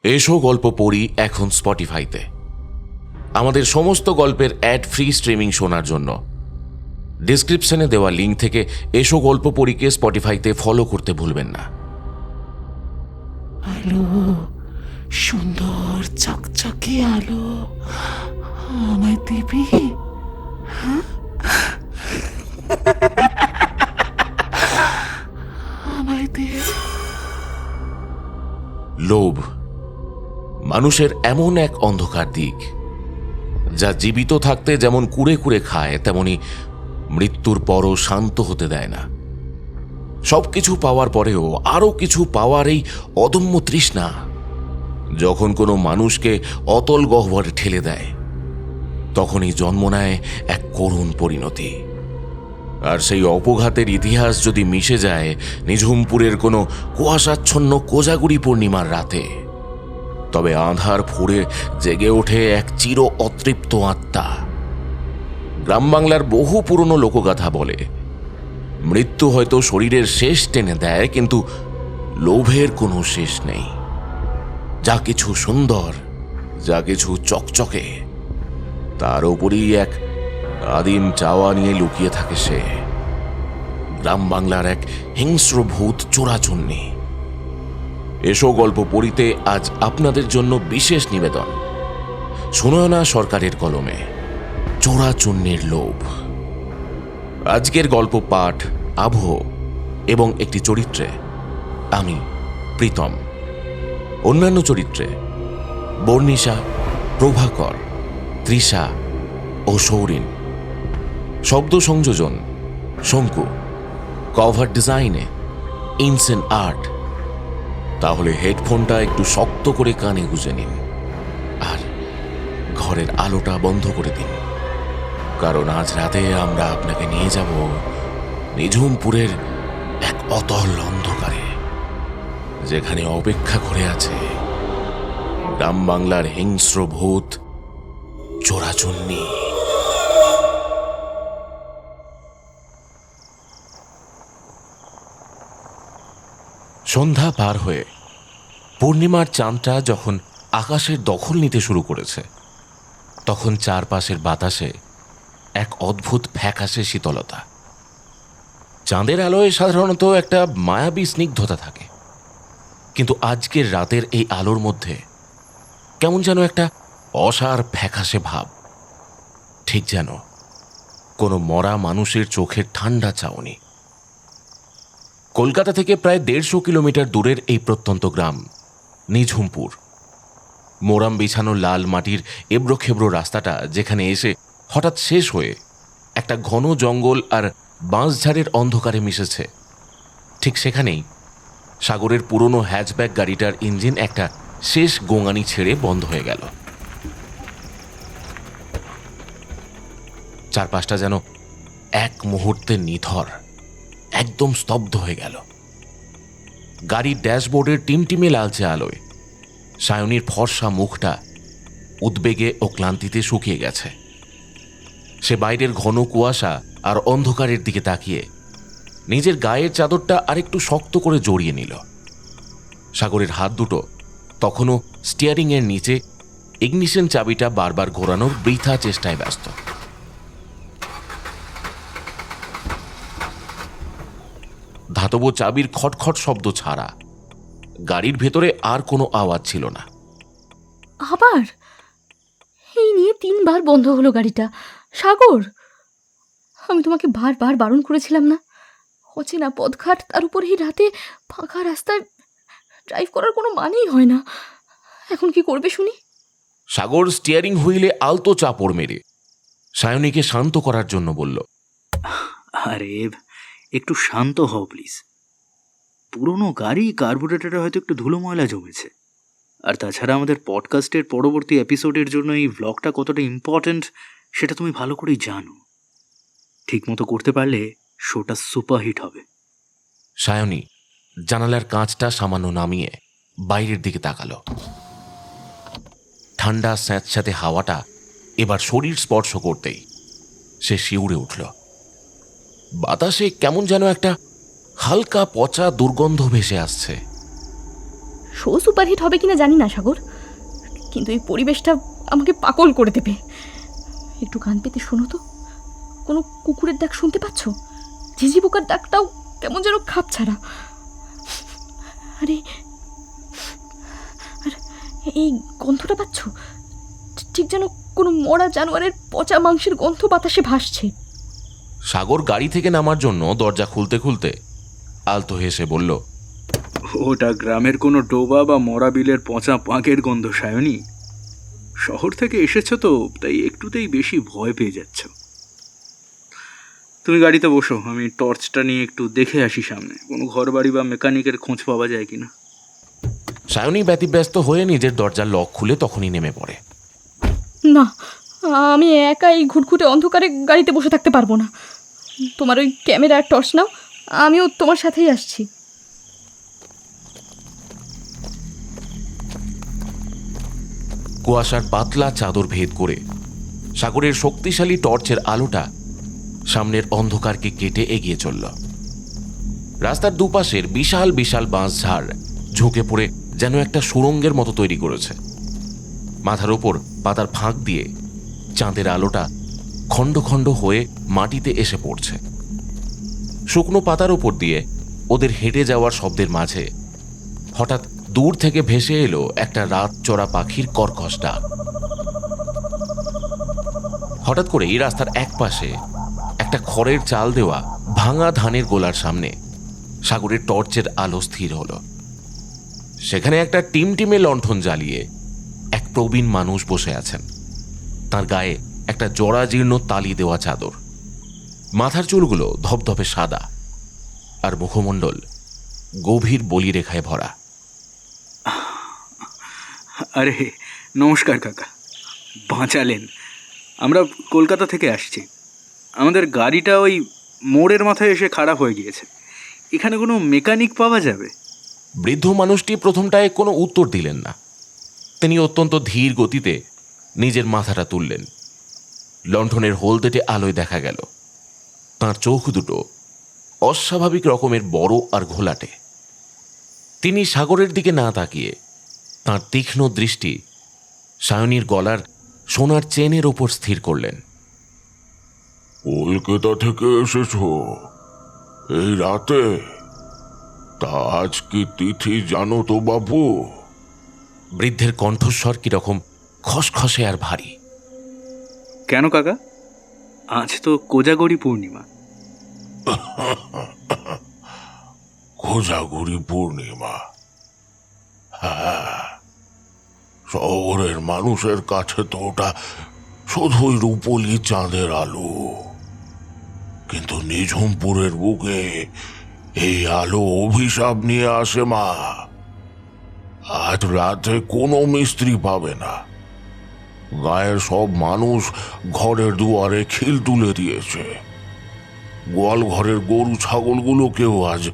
এসো গল্প পড়ি এখন স্পটিফাইতে। আমাদের সমস্ত গল্পের অ্যাড ফ্রি স্ট্রিমিং শোনার জন্য ডেসক্রিপশনে দেওয়া লিঙ্ক থেকে এসো গল্প পড়িকে স্পটিফাইতে ফলো করতে ভুলবেন না। আলো, সুন্দর চকচকে আলো, আমায় দিবি? আমায় দে। লোভ মানুষের এমন এক অন্ধকার দিক, যা জীবিত থাকতে যেমন কুড়ে কুড়ে খায়, তেমনি মৃত্যুর পরও শান্ত হতে দেয় না। সবকিছু পাওয়ার পরেও আরও কিছু পাওয়ার এই অদম্য তৃষ্ণা যখন কোনো মানুষকে অতল গহ্বরে ঠেলে দেয়, তখনই জন্ম নেয় এক করুণ পরিণতি। আর সেই অপঘাতের ইতিহাস যদি মিশে যায় নিঝুমপুরের কোনো কুয়াশাচ্ছন্ন কোজাগুড়ি পূর্ণিমার রাতে, তবে আঁধার ফুঁড়ে জেগে ওঠে এক চির অতৃপ্ত আত্মা। গ্রাম বাংলার বহু পুরনো লোকগাথা বলে, মৃত্যু হয়তো শরীরের শেষ টেনে দেয়, কিন্তু লোভের কোনো শেষ নেই। যা কিছু সুন্দর, যা কিছু চকচকে, তার ওপরই এক আদিম চাওয়া নিয়ে লুকিয়ে থাকে সে। গ্রাম বাংলার এক হিংস্র ভূত চোরাচুন্নি। এসো গল্প পড়িতে আজ আপনাদের জন্য বিশেষ নিবেদন, সুনয়না সরকারের কলমে চোরাচুন্নির লোভ। আজকের গল্প পাঠ আবহ এবং একটি চরিত্রে আমি প্রীতম। অন্যান্য চরিত্রে বর্ণিশা, প্রভাকর, তৃষা ও সৌরিন। শব্দ সংযোজন শঙ্কু। কভার ডিজাইনে ইনসেন আর্ট। তাহলে হেডফোনটা একটু শক্ত করে কানে গুঁজে নিন আর ঘরের আলোটা বন্ধ করে দিন, কারণ আজ রাতে আমরা আপনাকে নিয়ে যাব নিঝুমপুরের এক অতল অন্ধকারে, যেখানে অপেক্ষা করে আছে গ্রাম বাংলার হিংস্র ভূত চোরাচুন্নি। সন্ধ্যা পার হয়ে পূর্ণিমার চাঁদটা যখন আকাশের দখল নিতে শুরু করেছে, তখন চারপাশের বাতাসে এক অদ্ভুত ফ্যাকাশে শীতলতা। চাঁদের আলোয় সাধারণত একটা মায়াবী স্নিগ্ধতা থাকে, কিন্তু আজকের রাতের এই আলোর মধ্যে কেমন যেন একটা অসার ফ্যাকাশে ভাব, ঠিক যেন কোনো মরা মানুষের চোখের ঠান্ডা চাউনি। কলকাতা থেকে প্রায় 150 কিলোমিটার দূরের এই প্রত্যন্ত গ্রাম নিঝুমপুর। মোরাম বিছানো লাল মাটির এবড়োখেবড়ো রাস্তাটা যেখানে এসে হঠাৎ শেষ হয়ে একটা ঘন জঙ্গল আর বাঁশঝাড়ের অন্ধকারে মিশেছে, ঠিক সেখানেই সাগরের পুরনো হ্যাচব্যাক গাড়িটার ইঞ্জিন একটা শেষ গোঙানি ছেড়ে বন্ধ হয়ে গেল। চারপাশটা যেন এক মুহূর্তে নিথর, একদম স্তব্ধ হয়ে গেল। গাড়ির ড্যাশবোর্ডের টিমটিমে লালচে আলোয় সায়নীর ফর্সা মুখটা উদ্বেগে ও ক্লান্তিতে শুকিয়ে গেছে। সে বাইরের ঘন কুয়াশা আর অন্ধকারের দিকে তাকিয়ে নিজের গায়ের চাদরটা আরেকটু শক্ত করে জড়িয়ে নিল। সাগরের হাত দুটো তখনও স্টিয়ারিংয়ের নিচে ইগনিশন চাবিটা বারবার ঘোরানোর বৃথা চেষ্টায় ব্যস্ত। ধাতব চাবির খটখট শব্দ ছাড়া গাড়ির ভেতরে আর কোনো আওয়াজ ছিল না। আবার এই নিয়ে 3 বার বন্ধ হলো গাড়িটা। সাগর, আমি তোমাকে বারবার বারণ করেছিলাম না? অচেনা পথঘাট, তার উপর এই রাতে ফাঁকা রাস্তায় ড্রাইভ করার কোনো মানেই হয় না। এখন কি করবে শুনি? সাগর স্টিয়ারিং হুইলে আলতো চাপড় মেরে সায়নীকে শান্ত করার জন্য বলল, আরে একটু শান্ত হও প্লিজ। পুরোনো গাড়ি, কার্বোরেটরে হয়তো একটু ধুলো ময়লা জমেছে। আর তাছাড়া আমাদের পডকাস্টের পরবর্তী এপিসোডের জন্য এই ভ্লগটা কতটা ইম্পর্ট্যান্ট সেটা তুমি ভালো করেই জানো। ঠিকমতো করতে পারলে শোটা সুপারহিট হবে। সায়নী জানালার কাঁচটা সামান্য নামিয়ে বাইরের দিকে তাকালো। ঠান্ডা স্যাঁতস্যাঁতে হাওয়াটা এবার শরীর স্পর্শ করতেই সে শিউরে উঠল। বাতাসে কেমন যেন একটা হালকা পচা দুর্গন্ধ ভেসে আসছে। শো সুপারহিট হবে কিনা জানি না সাগর, কিন্তু এই পরিবেশটা আমাকে পাগল করে দেবে। একটু কান পেতে শোনো তো, কোনো কুকুরের ডাক শুনতে পাচ্ছ? ঝিঝি পোকার ডাকটাও কেমন যেন খাপ ছাড়া। আরে আর এই গন্ধটা পাচ্ছ? ঠিক যেন কোনো মরা জানোয়ারের পচা মাংসের গন্ধ বাতাসে ভাসছে। সাগর গাড়ি থেকে নামার জন্য দরজা খুলতে খুলতে আলতো হেসে বলল, ওটা গ্রামের কোনো ডোবা বা মরা বিলের পচা পাঁকের গন্ধ সায়নী। শহর থেকে এসেছো তো, তাই একটুতেই বেশি ভয় পেয়ে যাচ্ছ। তুমি গাড়িতে বসো, আমি টর্চটা নিয়ে একটু দেখে আসি সামনে কোনো ঘর বাড়ি বা মেকানিকের খোঁজ পাওয়া যায় কিনা। সায়নী ব্যতিব্যস্ত হয়ে নিজের দরজার লক খুলে তখনই নেমে পড়ে। না, আমি একা এই ঘুটঘুটে অন্ধকারে গাড়িতে বসে থাকতে পারবো না। তোমার ওই ক্যামেরা আর টর্চ নাও, আমিও তোমার সাথেই আসছি। কুয়াশার পাতলা চাদর ভেদ করে সাগরের শক্তিশালী টর্চের আলোটা সামনের অন্ধকারকে কেটে এগিয়ে চলল। রাস্তার দুপাশের বিশাল বিশাল বাঁশঝাড় ঝুঁকে পড়ে যেন একটা সুড়ঙ্গের মতো তৈরি করেছে। মাথার ওপর পাতার ফাঁক দিয়ে চাঁদের আলোটা খণ্ড খণ্ড হয়ে মাটিতে এসে পড়ছে। শুকনো পাতার ওপর দিয়ে ওদের হেঁটে যাওয়ার শব্দের মাঝে হঠাৎ দূর থেকে ভেসে এলো একটা রাত চড়া পাখির কর্কশ ডাক। হঠাৎ করেই রাস্তার এক পাশে একটা খড়ের চাল দেওয়া ভাঙা ধানের গোলার সামনে সাগরের টর্চের আলো স্থির হলো। সেখানে একটা টিমটিমে লণ্ঠন জ্বালিয়ে এক প্রবীণ মানুষ বসে আছেন। তার গায়ে একটা জরাজীর্ণ তালি দেওয়া চাদর, মাথার চুলগুলো ধপধপে সাদা, আর মুখমণ্ডল গভীর বলিরেখায় ভরা। আরে নমস্কার কাকা, বাঁচালেন। আমরা কলকাতা থেকে আসছি। আমাদের গাড়িটা ওই মোড়ের মাথায় এসে খারাপ হয়ে গিয়েছে। এখানে কোনো মেকানিক পাওয়া যাবে? বৃদ্ধ মানুষটি প্রথমটায় কোনো উত্তর দিলেন না। তিনি অত্যন্ত ধীর গতিতে নিজের মাথাটা তুললেন। লণ্ঠনের হলদেটে আলোয় দেখা গেল তাঁর চোখ দুটো অস্বাভাবিক রকমের বড় আর ঘোলাটে। তিনি সাগরের দিকে না তাকিয়ে তাঁর তীক্ষ্ণ দৃষ্টি সায়নীর গলার সোনার চেনের ওপর স্থির করলেন। কলকাতা থেকে এসেছ এই রাতে? তা আজ কি তিথি জানো তো বাবু? বৃদ্ধের কণ্ঠস্বর কিরকম খসখসে আর ভারী। কেন কাকা? আজ তো কোজাগরি পূর্ণিমা। কোজাগরি পূর্ণিমা? হ্যাঁ, শহরের মানুষের কাছে তো ওটা শুধুই রূপলি চাঁদের আলো, কিন্তু নিঝুমপুরের বুকে এই আলো অভিশাপ নিয়ে আসে মা। আজ রাতে কোনো মিস্ত্রি পাবে না। গায়ের সব মানুষ ঘরের দুয়ারে খিল তুলে দিয়েছে। গোয়াল ঘরের গরু ছাগলগুলোকেও আজ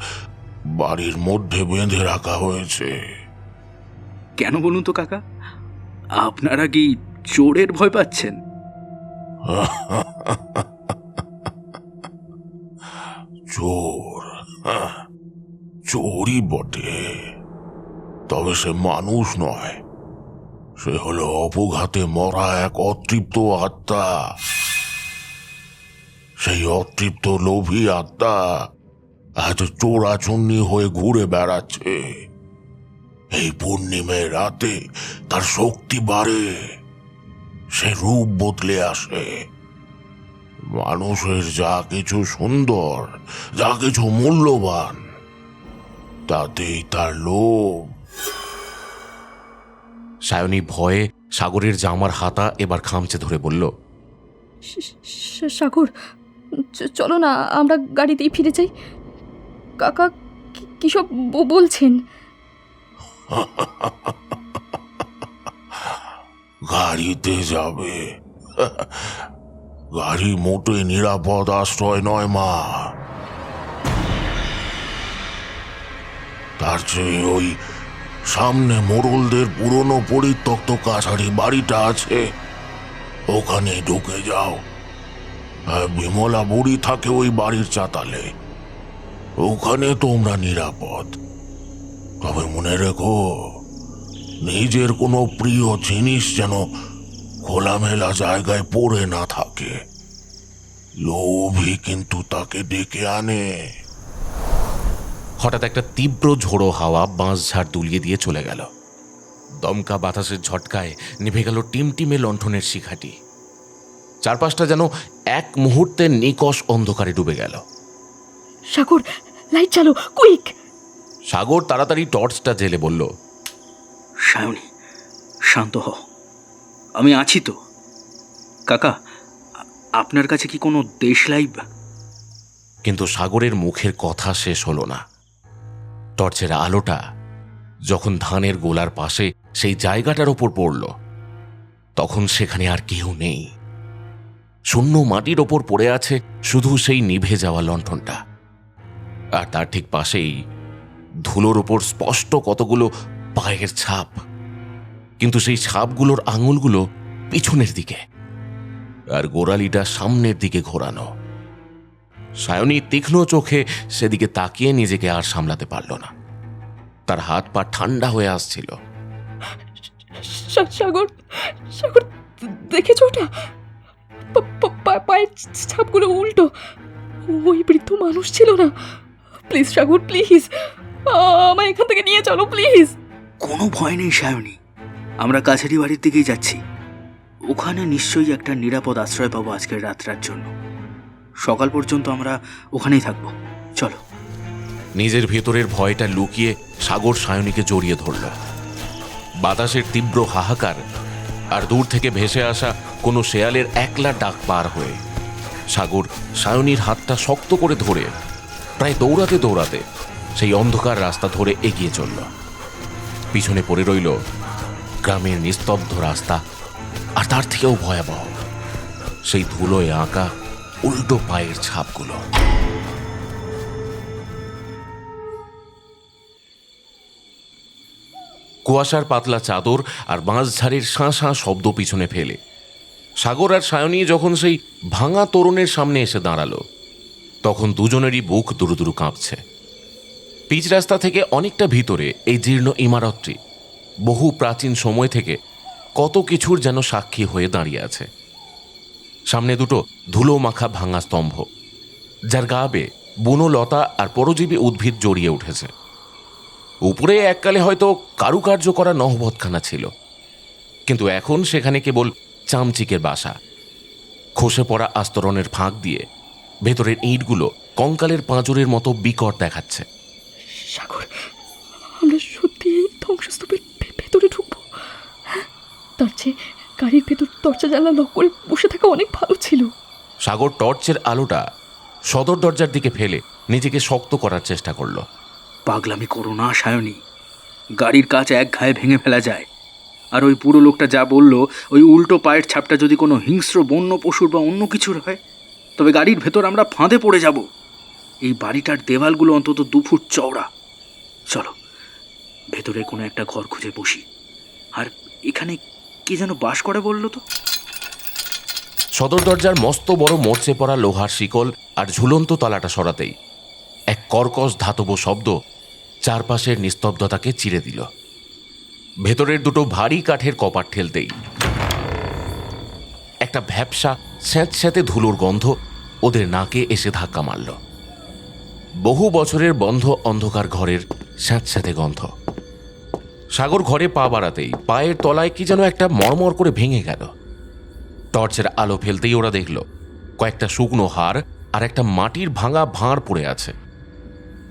বাড়ির মধ্যে বেঁধে রাখা হয়েছে। কেন বলুন তো কাকা, আপনারা কি চোরের ভয় পাচ্ছেন? চোর? চোরই বটে, তবে সে মানুষ নয়। সে হলো অপঘাতে মরা এক অতৃপ্ত আত্মা। সেই অতৃপ্ত লোভী আত্মা আজ চোরাচুন্নি হয়ে ঘুরে বেড়াচ্ছে। এই পূর্ণিমের রাতে তার শক্তি বাড়ে, সে রূপ বদলে আসে। মানুষের যা কিছু সুন্দর, যা কিছু মূল্যবান, তাতেই তার লোভ। সায়নী ভয়ে সাগরের জামার হাতা এবার খামচে ধরে বলল, সাগর, চলো না, আমরা গাড়িতেই ফিরে যাই। কাকা কি সব বলছেন? গাড়িতে যাবে? গাড়ি মোটেই নিরাপদ আশ্রয় নয় মা। তার চেয়ে ওই সামনে মোড়লদের পুরনো পরিত্যক্ত কাছারি বাড়িটা আছে, ওখানে ঢুকে যাও। বিমলা বুড়ি থাকে ওই বাড়ির চাতালে, ওখানে তোমরা নিরাপদ। তবে মনে রেখো, নিজের কোনো প্রিয় জিনিস যেন খোলামেলা জায়গায় পড়ে না থাকে। লোভই কিন্তু তাকে ডেকে আনে। হঠাৎ একটা তীব্র ঝোড়ো হাওয়া বাঁশঝাড় দুলিয়ে দিয়ে চলে গেল। দমকা বাতাসের ঝটকায় নিভে গেল টিমটিমে লণ্ঠনের শিখাটি। চারপাশটা যেন এক মুহূর্তে নিকষ অন্ধকারে ডুবে গেল। সাগর, লাইট চালো, কুইক! সাগর তাড়াতাড়ি টর্চটা জেলে বলল, সায়নী, শান্ত হও, আমি আছি তো। কাকা, আপনার কাছে কি কোনো দেশ লাইভ? কিন্তু সাগরের মুখের কথা শেষ হলো না। টর্চের আলোটা যখন ধানের গোলার পাশে সেই জায়গাটার ওপর পড়ল, তখন সেখানে আর কেউ নেই। শূন্য মাটির ওপর পড়ে আছে শুধু সেই নিভে যাওয়া লণ্ঠনটা। আর তার ঠিক পাশেই ধুলোর ওপর স্পষ্ট কতগুলো পায়ের ছাপ, কিন্তু সেই ছাপগুলোর আঙুলগুলো পিছনের দিকে, আর গোড়ালিটা সামনের দিকে ঘোরানো। সায়নী তীক্ষ্ণ চোখে সেদিকে তাকিয়ে নিজেকে আর সামলাতে পারল না। তার হাত পা ঠান্ডা হয়ে আসছিল। সাগর, সাগর, দেখেছ ওটা? পায়ের ছাপগুলো উল্টো। ওই বৃদ্ধ মানুষ ছিল না। প্লিজ সাগর, প্লিজ আমায় এখান থেকে নিয়ে চলো, প্লিজ। কোনো ভয় নেই সায়নী, আমরা কাছারি বাড়ির দিকেই যাচ্ছি। ওখানে নিশ্চয়ই একটা নিরাপদ আশ্রয় পাবো আজকের রাতটার জন্য। সকাল পর্যন্ত আমরা ওখানেই থাকবো, চলো। নিজের ভেতরের ভয়টা লুকিয়ে সাগর সায়নীকে জড়িয়ে ধরল। বাতাসের তীব্র হাহাকার আর দূর থেকে ভেসে আসা কোনো শেয়ালের একলা ডাক পার হয়ে সাগর সায়নীর হাতটা শক্ত করে ধরে প্রায় দৌড়াতে দৌড়াতে সেই অন্ধকার রাস্তা ধরে এগিয়ে চলল। পিছনে পড়ে রইল গ্রামের নিস্তব্ধ রাস্তা, আর তার থেকেও ভয়াবহ সেই ধুলোয় আঁকা উল্টো পায়ের ছাপগুলো। কুয়াশার পাতলা চাদর আর বাঁশঝাড়ের শাঁ শাঁ শব্দ পিছনে ফেলে সাগর আর সায়নী যখন সেই ভাঙা তোরণের সামনে এসে দাঁড়ালো, তখন দুজনেরই বুক দুরু দুরু কাঁপছে। পিচ রাস্তা থেকে অনেকটা ভিতরে এই জীর্ণ ইমারতটি বহু প্রাচীন সময় থেকে কত কিছুর যেন সাক্ষী হয়ে দাঁড়িয়ে আছে। সামনে দুটো ধুলো মাখা ভাঙা স্তম্ভ, যার গা বেয়ে বুনো লতা আর পরজীবী উদ্ভিদ জড়িয়ে উঠেছে। উপরে এককালে হয়তো কারুকার্য করা নহবতখানা ছিল, কিন্তু এখন সেখানে কেবল চামচিকের বাসা। খসে পড়া আস্তরণের ফাঁক দিয়ে ভেতরের ইঁটগুলো কঙ্কালের পাঁজরের মতো বিকট দেখাচ্ছে। সাগর, আমরা সত্যি এই ধ্বংসস্তূপের ভেতরে ঢুকবো? হ্যাঁ, তার চেয়ে গাড়ির ভেতর দরজা জানলা লক করে বসে থাকা অনেক ভালো ছিল। সাগর টর্চের আলোটা সদর দরজার দিকে ফেলে নিজেকে শক্ত করার চেষ্টা করল। পাগলামি করো না সায়নী, গাড়ির কাঁচ এক ঘায়ে ভেঙে ফেলা যায়। আর ওই পুরো লোকটা যা বলল, ওই উল্টো পায়ের ছাপটা যদি কোনো হিংস্র বন্য পশুর বা অন্য কিছুর হয়, তবে গাড়ির ভেতর আমরা ফাঁদে পড়ে যাব। এই বাড়িটার দেওয়ালগুলো অন্তত 2 ফুট চওড়া। চলো ভেতরে কোনো একটা ঘর খুঁজে বসি। আর এখানে কে যেন বাস করে বললো তো? সদর দরজার মস্ত বড় মরচে পড়া লোহার শিকল আর ঝুলন্ত তলাটা সরাতেই এক কর্কশ ধাতব শব্দ চারপাশের নিস্তব্ধতাকে চিরে দিল। ভেতরের দুটো ভারী কাঠের কপাট ঠেলতেই একটা ভ্যাপসা স্যাঁতস্যাঁতে ধুলোর গন্ধ ওদের নাকে এসে ধাক্কা মারল। বহু বছরের বন্ধ অন্ধকার ঘরের স্যাঁতস্যাঁতে গন্ধ। সাগর ঘরে পা বাড়াতেই পায়ের তলায় কি যেন একটা মরমর করে ভেঙে গেল। টর্চের আলো ফেলতেই ওরা দেখল কয়েকটা শুকনো হাড় আর একটা মাটির ভাঙা ভাঁড় পড়ে আছে।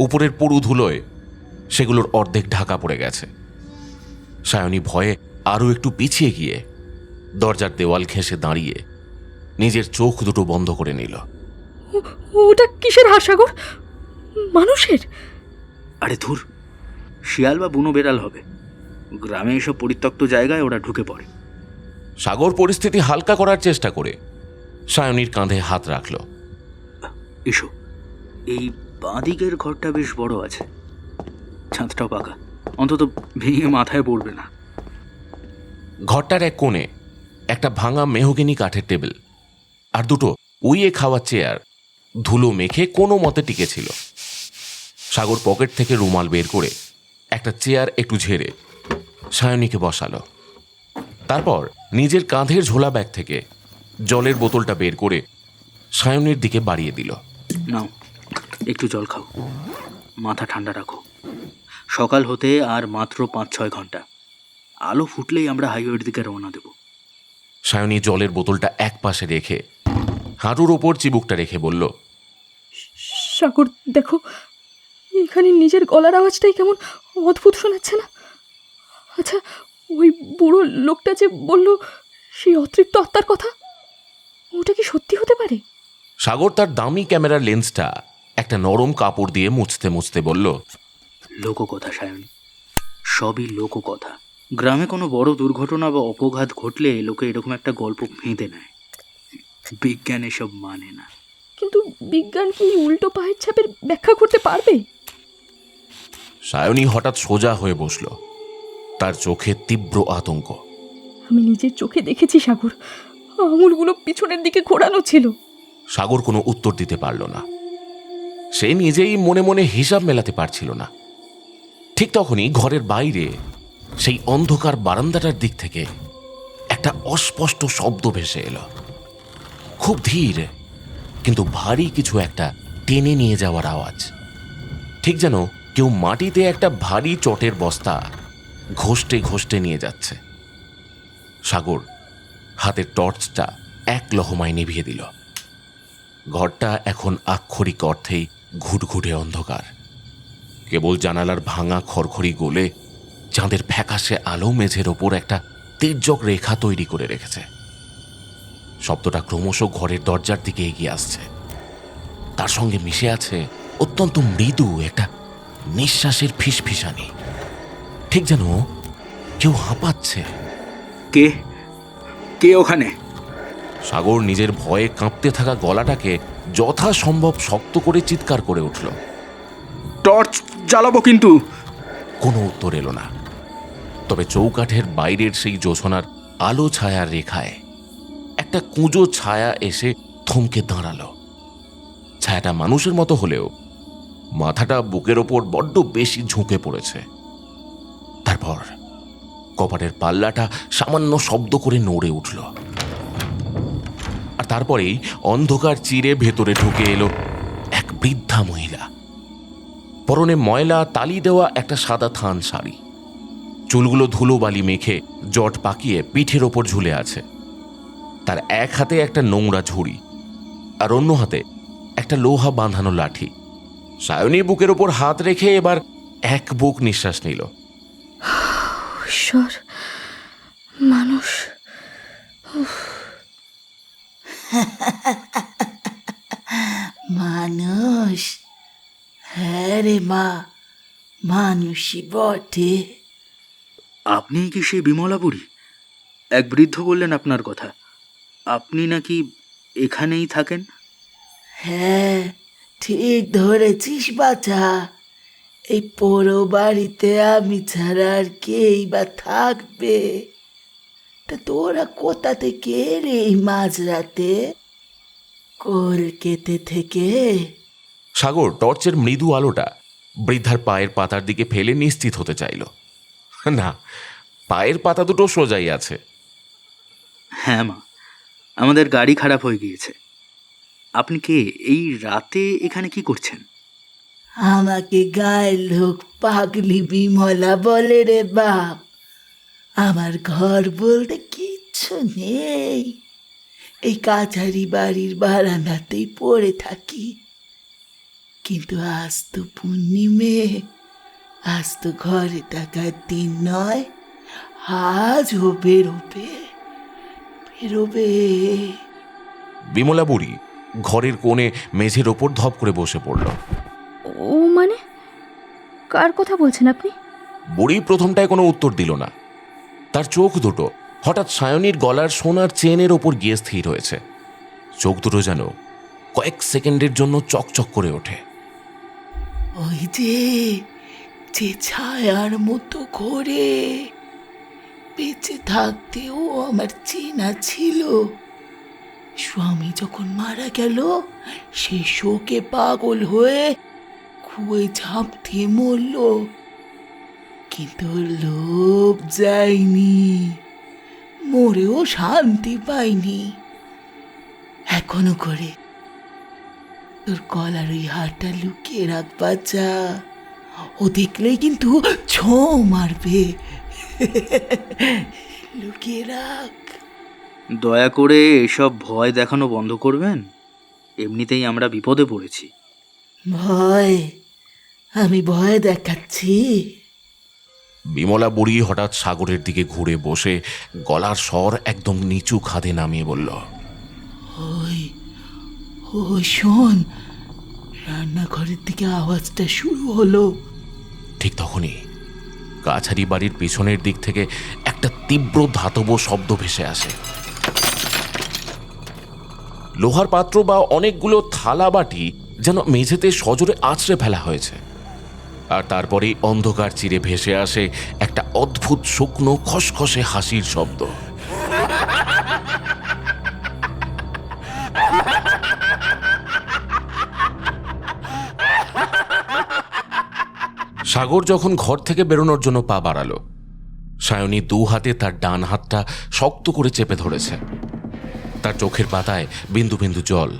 উপরের পুরু ধুলোয় সেগুলোর অর্ধেক ঢাকা পড়ে গেছে। সায়নী ভয়ে আরও একটু পিছিয়ে গিয়ে দরজার দেওয়াল ঘেঁষে দাঁড়িয়ে নিজের চোখ দুটো বন্ধ করে নিল। ওটা কিসের হাড় সাগর? মানুষের? আরে ধুর, শিয়াল বা বুনো বেড়াল হবে। গ্রামে এসব পরিত্যক্ত জায়গায় ওরা ঢুকে পড়ে। সাগর পরিস্থিতি হালকা করার চেষ্টা করে সায়নীর কাঁধে হাত রাখল। এসো, এই বাঁদিকের ঘরটা বেশ বড় আছে, ছাদটাও পাকা, অন্তত ভেঙে মাথায় পড়বে না। ঘরটার এক কোণে একটা ভাঙা মেহগিনি কাঠের টেবিল আর দুটো উইয়ে খাওয়া চেয়ার ধুলো মেখে কোনো মতে টিকেছিল। সাগর পকেট থেকে রুমাল বের করে একটা চেয়ার একটু ঝেড়ে সায়নীকে বসালো। তারপর নিজের কাঁধের ঝোলা ব্যাগ থেকে জলের বোতলটা বের করে সায়নীর দিকে বাড়িয়ে দিল। নাও, একটু জল খাও, মাথা ঠান্ডা রাখো। সকাল হতে আর মাত্র 5-6 ঘন্টা। আলো ফুটলেই আমরা হাইওয়ের দিকে রওনা দেব। সায়নী জলের বোতলটা এক পাশে রেখে হাঁটুর ওপর চিবুকটা রেখে বলল, সাগর দেখো, এখানে নিজের গলার আওয়াজটাই কেমন অদ্ভুত শোনাচ্ছে না? আচ্ছা, ওই বুড়ো লোকটা যে বলল সেই অতৃপ্ত আত্মার কথা, ওটা কি সত্যি হতে পারে? সাগর তার দামি ক্যামেরার লেন্সটা একটা নরম কাপড় দিয়ে মুছতে মুছতে বলল, লোককথা সায়নী, সবই লোককথা। গ্রামে কোনো বড় দুর্ঘটনা বা অপঘাত ঘটলে লোকে এরকম একটা গল্প ফেঁদে নেয়। বিজ্ঞান এসব মানে না। কিন্তু বিজ্ঞান কি উল্টো পায়ের ছাপের ব্যাখ্যা করতে পারবে? সায়নী হঠাৎ সোজা হয়ে বসল, তার চোখে তীব্র আতঙ্ক। আমি নিজের চোখে দেখেছি সাগর, আঙুলগুলো পিছনের দিকে ঘোরানো ছিল। সাগর কোনো উত্তর দিতে পারল না। সে নিজেই মনে মনে হিসাব মেলাতে পারছিল না। ঠিক তখনই ঘরের বাইরে সেই অন্ধকার বারান্দাটার দিক থেকে একটা অস্পষ্ট শব্দ ভেসে এলো। খুব ধীর কিন্তু ভারী কিছু একটা টেনে নিয়ে যাওয়ার আওয়াজ, ঠিক যেন কেউ মাটিতে একটা ভারী চটের বস্তা ঘষটে ঘষটে নিয়ে যাচ্ছে। সাগর হাতের টর্চটা এক লহমায় নিভিয়ে দিল। ঘরটা এখন আক্ষরিক অর্থেই ঘুটঘুটে অন্ধকার। কেবল জানালার ভাঙা খড়খড়ি গলে চাঁদের ফ্যাকাশে আলো মেঝের ওপর একটা তির্যক রেখা তৈরি করে রেখেছে। শব্দটা ক্রমশ ঘরের দরজার দিকে এগিয়ে আসছে। তার সঙ্গে মিশে আছে অত্যন্ত মৃদু একটা নিঃশ্বাসের ফিসফিসানি, ঠিক যেন কেউ হাঁপাচ্ছে। কে কে ওখানে? সাগর নিজের ভয়ে কাঁপতে থাকা গলাটাকে যথাসম্ভব শক্ত করে চিৎকার করে উঠল। টর্চ জ্বালাবো কিন্তু। কোনো উত্তর এলো না। তবে চৌকাঠের বাইরের সেই জোছনার আলো ছায়ার রেখায় একটা কুঁজো ছায়া এসে থমকে দাঁড়ালো। ছায়াটা মানুষের মতো হলেও মাথাটা বুকের ওপর বড্ড বেশি ঝুঁকে পড়েছে। তারপর কপাটের পাল্লাটা সামান্য শব্দ করে নড়ে উঠল, আর তারপরেই অন্ধকার চিরে ভেতরে ঢুকে এলো এক বৃদ্ধা মহিলা। পরনে ময়লা তালি দেওয়া একটা সাদা থান শাড়ি, চুলগুলো ধুলোবালি মেখে জট পাকিয়ে পিঠের ওপর ঝুলে আছে। তার এক হাতে একটা নোংরা ঝুড়ি আর অন্য হাতে একটা লোহা বাঁধানো লাঠি। সায়নী বুকের ওপর হাত রেখে এবার এক বুক নিঃশ্বাস নিল। ঈশ্বর, মানুষ। মানুষ? হ্যাঁ রে মা, মানুষই বটে। আপনি কি সেই বিমলা বুড়ি? এক বৃদ্ধ বললেন আপনার কথা। আপনি নাকি এখানেই থাকেন? হ্যাঁ, ঠিক ধরেছিস বাছা। এই পোড়ো বাড়িতে আমি ছাড়া আর কেই বা থাকবে? তা তোরা কোথা থেকে এলে এই মাঝরাতে? কলকাতা থেকে? সাগর টর্চের মৃদু আলোটা বৃদ্ধার পায়ের পাতার দিকে ফেলে নিশ্চিত হতে চাইল। না, পায়ের পাতা দুটো সোজাই আছে। হ্যাঁ মা, আমাদের গাড়ি খারাপ হয়ে গিয়েছে। আপনি কে? এই রাতে এখানে কি করছেন? আমাকে গায়ের লোক পাগলি বিমলা বলে রে বাপ। আমার ঘর বলতে কিচ্ছু নেই। এই কাছারি বাড়ির বারান্দাতেই পড়ে থাকি। কিন্তু আজ তো পূর্ণিমে, আজ তো ঘরে থাকার দিন নয়। আজও বেরোবে, বেরোবে। বিমলা বুড়ি ঘরের কোণে মেঝের ওপর ধপ করে বসে পড়ল। ও মানে, কার কথা বলছেন আপনি? বুড়ি প্রথমটায় কোনো উত্তর দিল না। তার চোখ দুটো হঠাৎ সায়নীর গলার সোনার চেনের ওপর গিয়ে স্থির হয়েছে। চোখ দুটো যেন কয়েক সেকেন্ডের জন্য চকচক করে ওঠে। ওই যে যে ছায়ার মতো ঘোরে, বেঁচে থাকতেও আমার চেনা ছিল। স্বামী যখন মারা গেল, সে শোকে পাগল হয়ে কুয়ে ঝাঁপ দিয়ে মরল। কিন্তু ওর লোভ যায়নি, মরেও শান্তি পাইনি। এখনো করে তোর গলার ওই হারটা লুকিয়ে রাখ বাচ্চা, ও দেখলেই কিন্তু ছোঁ মারবে। লুকিয়ে রাখ। দয়া করে এসব ভয় দেখানো বন্ধ করবেন। এমনিতেই আমরা বিপদে পড়েছি। ভয়? আমি ভয় দেখাচ্ছি? বিমলা বুড়ি হঠাৎ সাগরের দিকে ঘুরে বসে গলার স্বর একদম নিচু খাদে নামিয়ে বলল, ওই ওই শোন, রান্নাঘরের দিকে আওয়াজটা শুরু হলো। ঠিক তখনই কাছারি বাড়ির পিছনের দিক থেকে একটা তীব্র ধাতব শব্দ ভেসে আসে। লোহার পাত্র বা অনেকগুলো থালা বাটি যেন মেঝেতে সজোরে আছড়ে ফেলা হয়েছে। আর তারপরেই অন্ধকার চিরে ভেসে আসে একটা অদ্ভুত শুকনো খসখসে হাসির শব্দ। সাগর যখন ঘর থেকে বেরোনোর জন্য পা বাড়ালো, সায়নী দু হাতে তার ডান হাতটা শক্ত করে চেপে ধরেছে। তার চোখের পাতায় বিন্দু বিন্দু জল,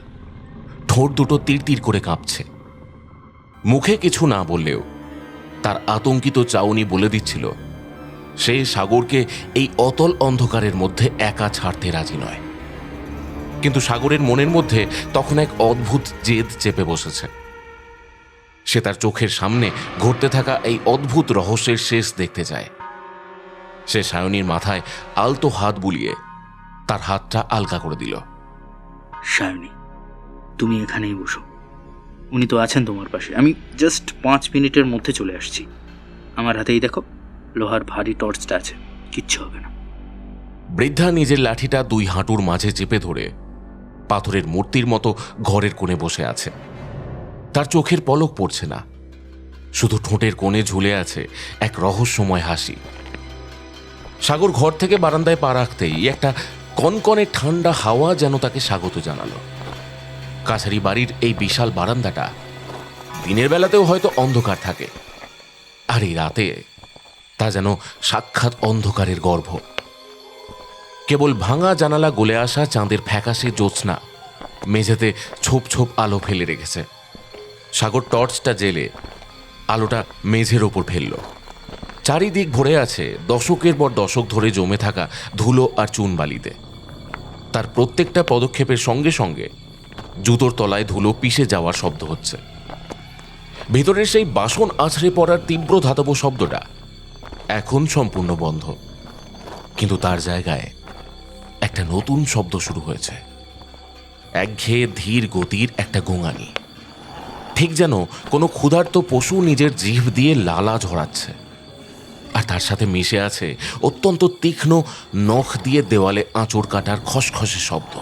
ঠোঁট দুটো তীর তীর করে কাঁপছে। মুখে কিছু না বললেও তার আতঙ্কিত চাউনি বলে দিচ্ছিল সে সাগরকে এই অতল অন্ধকারের মধ্যে একা ছাড়তে রাজি নয়। কিন্তু সাগরের মনের মধ্যে তখন এক অদ্ভুত জেদ চেপে বসেছে। সে তার চোখের সামনে ঘটতে থাকা এই অদ্ভুত রহস্যের শেষ দেখতে চায়। সে সায়নীর মাথায় আলতো হাত বুলিয়ে তার হাতটা আলগা করে দিল। সায়নী, তুমি এখানেই বসো। উনি তো আছেন তোমার পাশে। আমি জাস্ট 5 মিনিটের মধ্যে চলে আসছি। আমার হাতেই দেখো, লোহার ভারী টর্চটা আছে, কিচ্ছু হবে না। বৃদ্ধা নিজের লাঠিটা 2 হাঁটুর মাঝে চেপে ধরে পাথরের মূর্তির মতো ঘরের কোণে বসে আছে। তার চোখের পলক পড়ছে না, শুধু ঠোঁটের কোণে ঝুলে আছে এক রহস্যময় হাসি। সাগর ঘর থেকে বারান্দায় পা রাখতেই একটা কনকনে ঠান্ডা হাওয়া যেন তাকে স্বাগত জানালো। কাছারি বাড়ির এই বিশাল বারান্দাটা দিনের বেলাতেও হয়তো অন্ধকার থাকে, আর এই রাতে তা যেন সাক্ষাৎ অন্ধকারের গর্ভ। কেবল ভাঙা জানালা গলে আসা চাঁদের ফ্যাকাশে জ্যোৎস্না মেঝেতে ছোপ ছোপ আলো ফেলে রেখেছে। সাগর টর্চটা জেলে আলোটা মেঝের ওপর ফেলল। চারিদিক ভরে আছে দশকের পর দশক ধরে জমে থাকা ধুলো আর চুনবালিতে। তার প্রত্যেকটা পদক্ষেপের সঙ্গে সঙ্গে জুতোর তলায় ধুলো পিষে যাওয়ার শব্দ হচ্ছে। ভেতরের সেই বাসন আছড়ে পড়ার তীব্র ধাতব শব্দটা এখন সম্পূর্ণ বন্ধ, কিন্তু তার জায়গায় একটা নতুন শব্দ শুরু হয়েছে। একঘেয়ে ধীর গতির একটা গোঙানি, ঠিক যেন কোনো ক্ষুধার্ত পশু নিজের জিভ দিয়ে লালা ঝরাচ্ছে। আর তার সাথে মিশে আছে অত্যন্ত তীক্ষ্ণ নখ দিয়ে দেওয়ালে আঁচড় কাটার খসখসে শব্দ।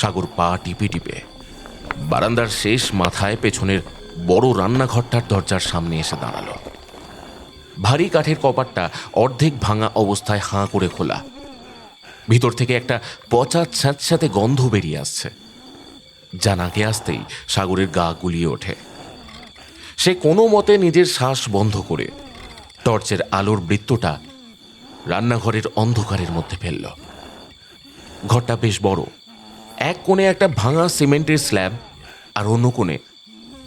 সাগর পা টিপে টিপে বারান্দার শেষ মাথায় পেছনের বড় রান্নাঘরটার দরজার সামনে এসে দাঁড়ালো। ভারী কাঠের কপাটটা অর্ধেক ভাঙা অবস্থায় হাঁ করে খোলা। ভিতর থেকে একটা পচা স্যাঁতস্যাঁতে গন্ধ বেরিয়ে আসছে, যা নাকে আসতেই সাগরের গা গুলিয়ে ওঠে। সে কোনো মতে নিজের শ্বাস বন্ধ করে টর্চের আলোর বৃত্তটা রান্নাঘরের অন্ধকারের মধ্যে ফেলল। ঘরটা বেশ বড়। এক কোণে একটা ভাঙা সিমেন্টের স্ল্যাব, আর অন্য কোণে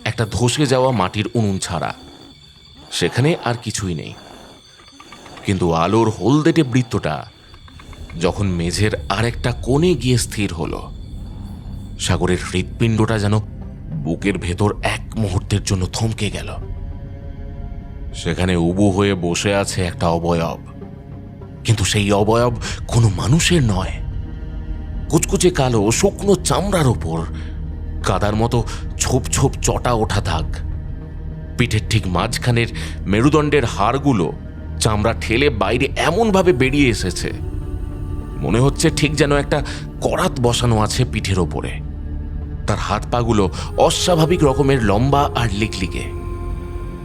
একটা ধসে যাওয়া মাটির উনুন ছাড়া। সেখানে আর কিছুই নেই। কিন্তু আলোর হলদেটে বৃত্তটা যখন মেঝের আরেকটা কোণে গিয়ে স্থির হলো, সাগরের হৃৎপিণ্ডটা যেন বুকের ভেতর এক মুহূর্তের জন্য থমকে গেল। সেখানে উবু হয়ে বসে আছে একটা অবয়ব, কিন্তু সেই অবয়ব কোনো মানুষের নয়। কুচকুচে কালো শুকনো চামড়ার ওপর কাদার মতো ছোপ ছোপ চটা ওঠা দাগ। পিঠের ঠিক মাঝখানের মেরুদণ্ডের হাড়গুলো চামড়া ঠেলে বাইরে এমনভাবে বেরিয়ে এসেছে, মনে হচ্ছে ঠিক যেন একটা করাত বসানো আছে পিঠের ওপরে। তার হাত পাগুলো অস্বাভাবিক রকমের লম্বা আর লিকলিকে,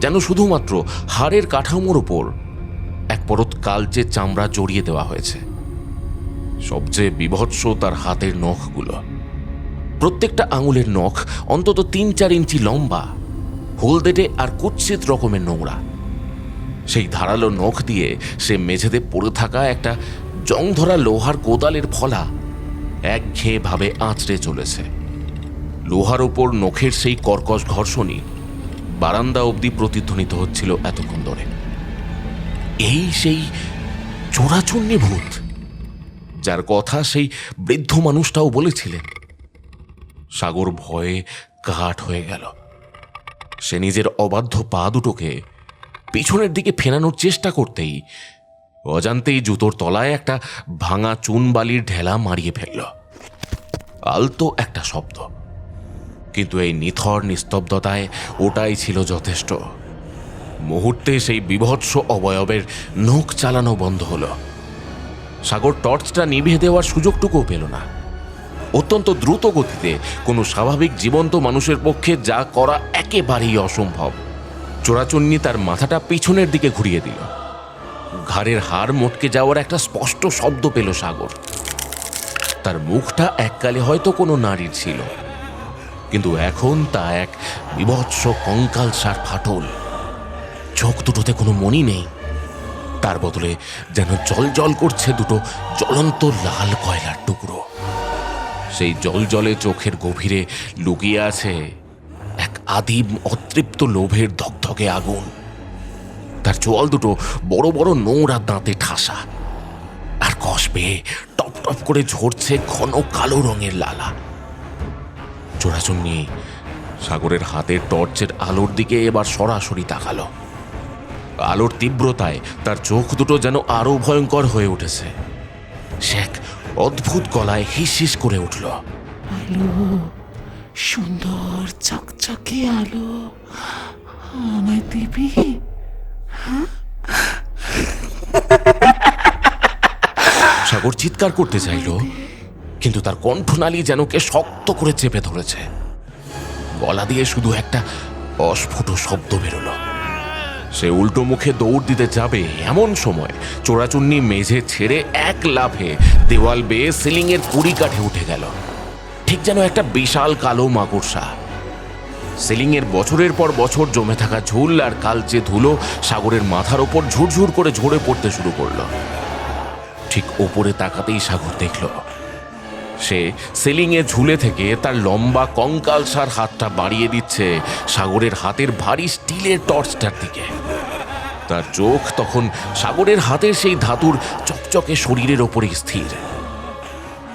যেন শুধুমাত্র হাড়ের কাঠামোর ওপর এক পরত কালচে চামড়া জড়িয়ে দেওয়া হয়েছে। সবচেয়ে বীভৎস তার হাতের নখগুলো। প্রত্যেকটা আঙুলের নখ অন্তত 3-4 ইঞ্চি লম্বা, হলদেটে আর কুৎসিত রকমের নোংরা। সেই ধারালো নখ দিয়ে সে মেঝেতে পড়ে থাকা একটা জং ধরা লোহার কোদালের ফলা একঘেয়েভাবে আঁচড়ে চলেছে। লোহার ওপর নখের সেই কর্কশ ঘর্ষণই বারান্দা অবধি প্রতিধ্বনিত হচ্ছিল এতক্ষণ ধরে। এই সেই চোরাচুন্নি ভূত, যার কথা সেই বৃদ্ধ মানুষটাও বলেছিলেন। সাগর ভয়ে কাঠ হয়ে গেল। সে নিজের অবাধ্য পা দুটোকে পিছনের দিকে ফেরানোর চেষ্টা করতেই অজান্তেই জুতোর তলায় একটা ভাঙা চুন বালির ঢেলা মারিয়ে ফেলল। আলতো একটা শব্দ, কিন্তু এই নিথর নিস্তব্ধতায় ওটাই ছিল যথেষ্ট। মুহূর্তে সেই বিভৎস অবয়বের নখ চালানো বন্ধ হলো। সাগর টর্চটা নিভিয়ে দেওয়ার সুযোগটুকুও পেল না। অত্যন্ত দ্রুত গতিতে কোনো স্বাভাবিক জীবন্ত মানুষের পক্ষে যা করা একেবারেই অসম্ভব। চোরাচুন্নি তার মাথাটা পিছনের দিকে ঘুরিয়ে দিল। ঘাড়ের হাড় মটকে যাওয়ার একটা স্পষ্ট শব্দ পেল সাগর। তার মুখটা এককালে হয়তো কোনো নারীর ছিল, কিন্তু এখন তা এক বিভৎস কঙ্কালসার ফাটল। চোখ দুটোতে কোনো মনি নেই, তার বদলে যেন জল করছে দুটো জ্বলন্ত লাল কয়লার টুকরো। সেই জলে চোখের গভীরে লুকিয়ে আছে এক আদিম অতৃপ্ত লোভের ধকধকে আগুন। তার চোয়াল দুটো বড় বড় নোংরা দাঁতে ঠাসা, আর কষ পেয়ে টপ টপ করে ঝরছে ঘন কালো রঙের লালা। চোরাচুন্নি সাগরের হাতের টর্চের আলোর দিকে এবার সরাসরি তাকালো। আলোর তীব্রতায় তার চোখ দুটো যেন আরো ভয়ঙ্কর হয়ে উঠেছে। সে এক অদ্ভুত গলায় হিস হিস করে উঠল। আলো, সুন্দর চকচকে আলো, আমায় দিবি? সাগর চিৎকার করতে চাইল, কিন্তু তার কণ্ঠনালী যেন কে শক্ত করে চেপে ধরেছে। গলা দিয়ে শুধু একটা অস্ফুট শব্দ বেরোলো। সে উল্টো মুখে দৌড় দিতে যাবে, এমন সময় চোরাচুন্নি মেঝে ছেড়ে এক লাফে দেওয়াল বেয়ে সিলিংয়ের কুড়ি কাঠে উঠে গেল, ঠিক যেন একটা বিশাল কালো মাকড়সা। সিলিংয়ের বছরের পর বছর জমে থাকা ঝুল আর কালচে ধুলো সাগরের মাথার ওপর ঝুরঝুর করে ঝরে পড়তে শুরু করলো। ঠিক ওপরে তাকাতেই সাগর দেখল সে সিলিংয়ে ঝুলে থেকে তার লম্বা কঙ্কালসার হাতটা বাড়িয়ে দিচ্ছে সাগরের হাতের ভারী স্টিলের টর্চটার দিকে। তার চোখ তখন সাগরের হাতের সেই ধাতুর চকচকে শরীরের ওপরে স্থির।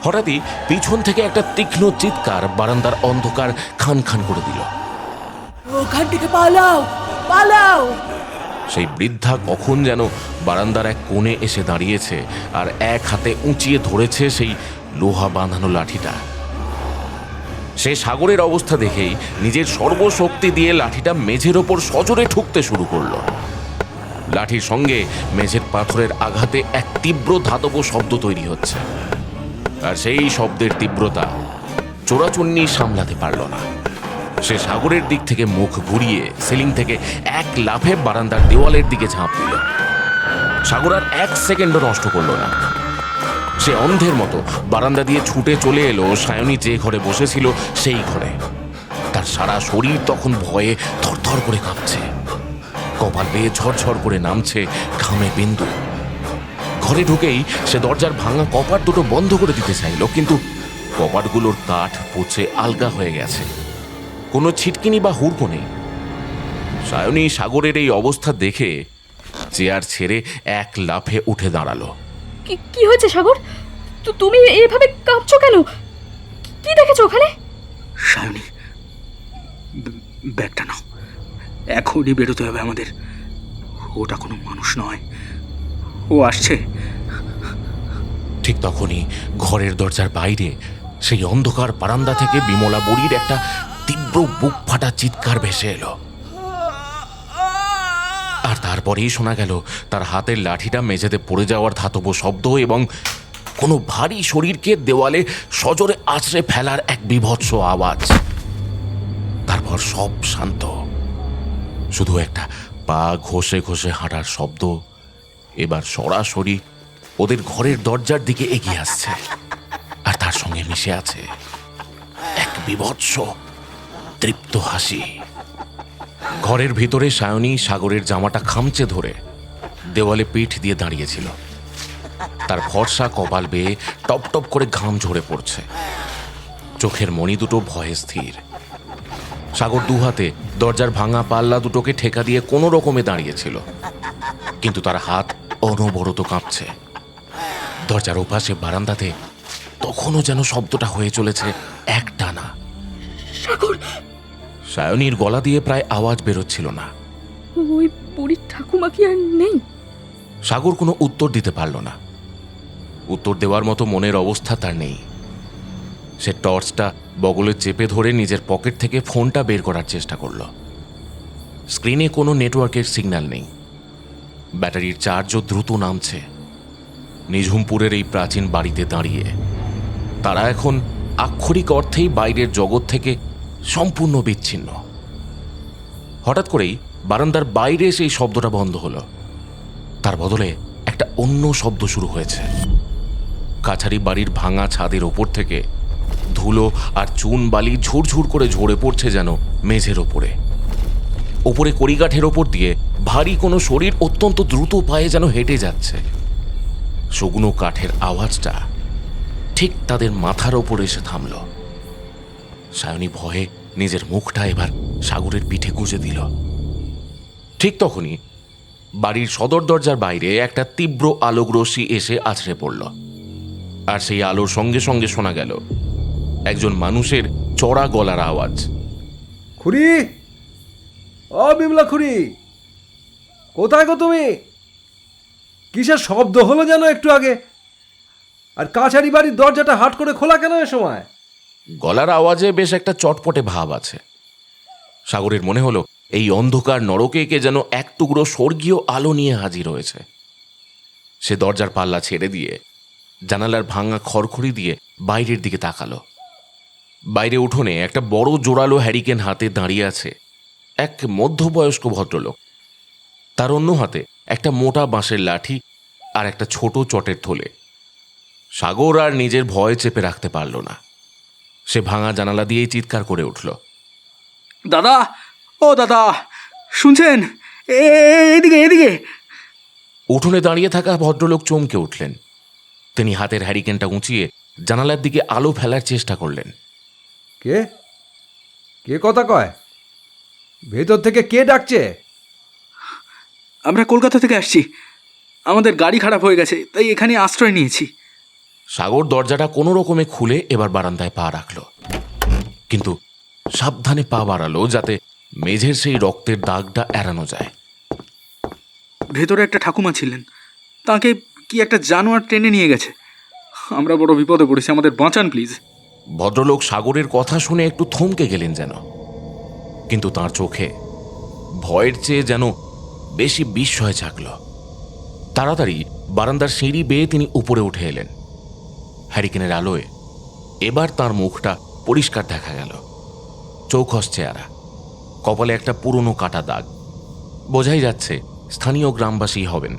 হঠাৎই পিছন থেকে একটা তীক্ষ্ণ চিৎকার বারান্দার অন্ধকার খান খান করে দিল। ওখান থেকে পালাও, পালাও! সেই বৃদ্ধা কখন যেন বারান্দার এক কোণে এসে দাঁড়িয়েছে আর এক হাতে উঁচিয়ে ধরেছে সেই লোহা বাঁধানো লাঠিটা। সে সাগরের অবস্থা দেখেই নিজের সর্বশক্তি দিয়ে লাঠিটা মেঝের ওপর সজোরে ঠুকতে শুরু করলো। লাঠির সঙ্গে মেঝের পাথরের আঘাতে এক তীব্র ধাতব শব্দ তৈরি হচ্ছে, আর সেই শব্দের তীব্রতা চোরাচুন্নি সামলাতে পারল না। সে সাগরের দিক থেকে মুখ ঘুরিয়ে সিলিং থেকে এক লাফে বারান্দার দেওয়ালের দিকে ঝাঁপ দিল। সাগর আর এক সেকেন্ডও নষ্ট করল না। সে অন্ধের মতো বারান্দা দিয়ে ছুটে চলে এলো সায়নী যে ঘরে বসেছিল সেই ঘরে। তার সারা শরীর তখন ভয়ে থরথর করে কাঁপছে, কপাল বেয়ে ঝরঝর করে নামছে ঘামে বিন্দু। ঘরে ঢুকেই সে দরজার ভাঙা কপাট দুটো বন্ধ করে দিতে চাইল, কিন্তু কপাটগুলোর কাঠ পচে আলগা হয়ে গেছে, কোনো ছিটকিনি বা হুড়কো নেই। সায়নী সাগরের এই অবস্থা দেখে চেয়ার ছেড়ে এক লাফে উঠে দাঁড়ালো। কি হয়েছে সাগর? তুমি এইভাবে কাঁপছো কেন? কি দেখেছো ওখানে? সায়নী, ব্যাগটা নাও, এখনই বেরোতে হবে আমাদের। ওটা কোনো মানুষ নয়, ও আসছে। ঠিক তখনই ঘরের দরজার বাইরে সেই অন্ধকার বারান্দা থেকে বিমলা বুড়ির একটা তীব্র বুক ফাটা চিৎকার ভেসে এলো। আর তারপরেই শোনা গেল তার হাতের লাঠিটা মেঝেতে পড়ে যাওয়ার ধাতব শব্দ এবং কোনো ভারী শরীরকে দেওয়ালে সজোরে আছড়ে ফেলার এক বিভৎস আওয়াজ। তারপর সব শান্ত, শুধু একটা পা ঘষে ঘষে হাঁটার শব্দ এবার সরাসরি ওদের ঘরের দরজার দিকে এগিয়ে আসছে, আর তার সঙ্গে মিশে আছে এক বিভৎস তৃপ্ত হাসি। ঘরের ভিতরে সায়নী সাগরের জামাটা খামচে ধরে দেওয়ালে পিঠ দিয়ে দাঁড়িয়েছিল। তার ফর্সা কপাল বেয়ে টপ টপ করে ঘাম ঝরে পড়ছে, চোখের মণি দুটো ভয়ে স্থির। সাগর দুহাতে দরজার ভাঙা পাল্লা দুটোকে ঠেকা দিয়ে কোনো রকমে দাঁড়িয়েছিল, কিন্তু তার হাত অনবরত কাঁপছে। দরজার ওপাশে বারান্দাতে তখনও যেন শব্দটা হয়ে চলেছে একটানা। সায়নীর গলা দিয়ে প্রায় আওয়াজ বেরোচ্ছিল না। ওই বুড়ির ঠাকুমা কি আর নেই? সাগর কোনো উত্তর দিতে পারল না। উত্তর দেওয়ার মতো মনের অবস্থা তার নেই। সে টর্চটা বগলে চেপে ধরে নিজের পকেট থেকে ফোনটা বের করার চেষ্টা করল। স্ক্রিনে কোনো নেটওয়ার্কের সিগন্যাল নেই, ব্যাটারির চার্জও দ্রুত নামছে। নিঝুমপুরের এই প্রাচীন বাড়িতে দাঁড়িয়ে তারা এখন আক্ষরিক অর্থেই বাইরের জগৎ থেকে সম্পূর্ণ বিচ্ছিন্ন। হঠাৎ করেই বারান্দার বাইরে সেই শব্দটা বন্ধ হলো। তার বদলে একটা অন্য শব্দ শুরু হয়েছে। কাছারি বাড়ির ভাঙা ছাদের ওপর থেকে ধুলো আর চুন বালি ঝুরঝুর করে ঝরে পড়ছে যেন মেঝের ওপরে। ওপরে কড়িকাঠের ওপর দিয়ে ভারী কোনো শরীর অত্যন্ত দ্রুত পায়ে যেন হেঁটে যাচ্ছে। শুকনো কাঠের আওয়াজটা ঠিক তাদের মাথার ওপর এসে থামল। সায়নী ভয়ে নিজের মুখটা এবার সাগরের পিঠে গুঁজে দিল। ঠিক তখনই বাড়ির সদর দরজার বাইরে একটা তীব্র আলোকরশ্মি এসে আছড়ে পড়ল, আর সেই আলোর সঙ্গে সঙ্গে শোনা গেল একজন মানুষের চড়া গলার আওয়াজ। খুড়ি, ও বিমলা খুড়ি, কোথায় গো তুমি? কিসের শব্দ হলো যেন একটু আগে, আর কাছারি বাড়ির দরজাটা হাট করে খোলা কেন এ সময়? গলার আওয়াজে বেশ একটা চটপটে ভাব আছে। সাগরের মনে হলো এই অন্ধকার নরকে কে যেন এক টুকরো স্বর্গীয় আলো নিয়ে হাজির হয়েছে। সে দরজার পাল্লা ছেড়ে দিয়ে জানালার ভাঙা খড়খড়ি দিয়ে বাইরের দিকে তাকালো। বাইরে উঠোনে একটা বড় জোরালো হ্যারিকেন হাতে দাঁড়িয়ে আছে এক মধ্যবয়স্ক ভদ্রলোক। তার অন্য হাতে একটা মোটা বাঁশের লাঠি আর একটা ছোট চটের থলে। সাগর আর নিজের ভয় চেপে রাখতে পারল না। সে ভাঙা জানালা দিয়েই চিৎকার করে উঠল, দাদা, ও দাদা, শুনছেন? এদিকে এদিকে। উঠোনে দাঁড়িয়ে থাকা ভদ্রলোক চমকে উঠলেন। তিনি হাতের হ্যারিকেনটা উঁচিয়ে জানালার দিকে আলো ফেলার চেষ্টা করলেন। কে কে কথা কয়? ভেতর থেকে কে ডাকছে? আমরা কলকাতা থেকে আসছি, আমাদের গাড়ি খারাপ হয়ে গেছে, তাই এখানে আশ্রয় নিয়েছি। সাগর দরজাটা কোনো রকমে খুলে এবার বারান্দায় পা রাখল, কিন্তু সাবধানে পা বাড়ালো যাতে মেঝের সেই রক্তের দাগটা এড়ানো যায়। ভেতরে একটা ঠাকুমা ছিলেন, তাকে কি একটা জানোয়ার টেনে নিয়ে গেছে। আমরা বড় বিপদে পড়েছি, আমাদের বাঁচান প্লিজ। ভদ্রলোক সাগরের কথা শুনে একটু থমকে গেলেন যেন, কিন্তু তার চোখে ভয়ের চেয়ে যেন বেশি বিস্ময় জাগল। তাড়াতাড়ি বারান্দার সিঁড়ি বেয়ে তিনি উপরে উঠে এলেন। হ্যারিকেনের আলোয় এবার তার মুখটা পরিষ্কার দেখা গেল। চৌখস চেহারা, কপালে একটা পুরনো কাটা দাগ। বোঝাই যাচ্ছে স্থানীয় গ্রামবাসী হবেন।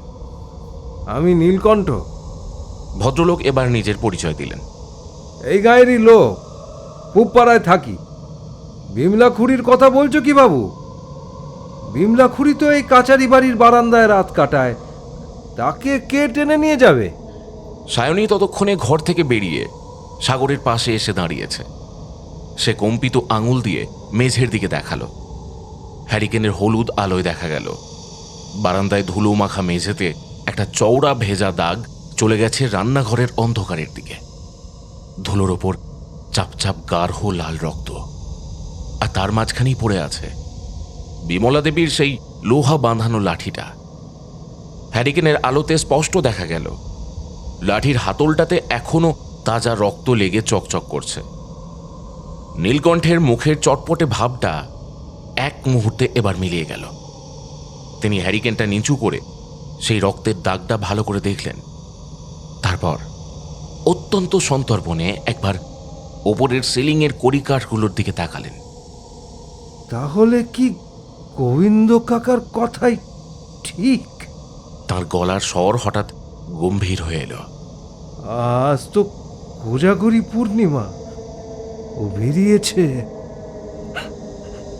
আমি নীলকণ্ঠ। ভদ্রলোক এবার নিজের পরিচয় দিলেন। এই গায়েরই লোক, পুবপাড়ায় থাকি। বিমলা খুড়ির কথা বলছো কি বাবু? বিমলা খুড়ি তো এই কাচারি বাড়ির বারান্দায় রাত কাটায়, তাকে কে টেনে নিয়ে যাবে? সায়নী ততক্ষণে ঘর থেকে বেরিয়ে সাগরের পাশে এসে দাঁড়িয়েছে। সে কম্পিত আঙুল দিয়ে মেঝের দিকে দেখালো। হ্যারিকেনের হলুদ আলোয় দেখা গেল বারান্দায় ধুলো মাখা মেঝেতে একটা চওড়া ভেজা দাগ চলে গেছে রান্নাঘরের অন্ধকারের দিকে। ধুলোর ওপর চাপচাপ গাঢ় লাল রক্ত, আর তার মাঝখানেই পড়ে আছে বিমলা দেবীর সেই লোহা বাঁধানো লাঠিটা। হ্যারিকেনের আলোতে স্পষ্ট দেখা গেল লাঠির হাতলটাতে এখনো তাজা রক্ত লেগে চকচক করছে। নীলকণ্ঠের মুখের চটপটে ভাবটা এক মুহূর্তে এবার মিলিয়ে গেল। তিনি হ্যারিকেনটা নিচু করে সেই রক্তের দাগটা ভালো করে দেখলেন। তারপর অত্যন্ত সন্তর্পণে একবার ওপরের সিলিংয়ের কড়িকাঠগুলোর দিকে তাকালেন। তাহলে কি গোবিন্দ কাকার কথাই ঠিক? তার গলার স্বর হঠাৎ গম্ভীর হয়ে এলো। আজ তো কোজাগরি পূর্ণিমা, ও বেরিয়েছে।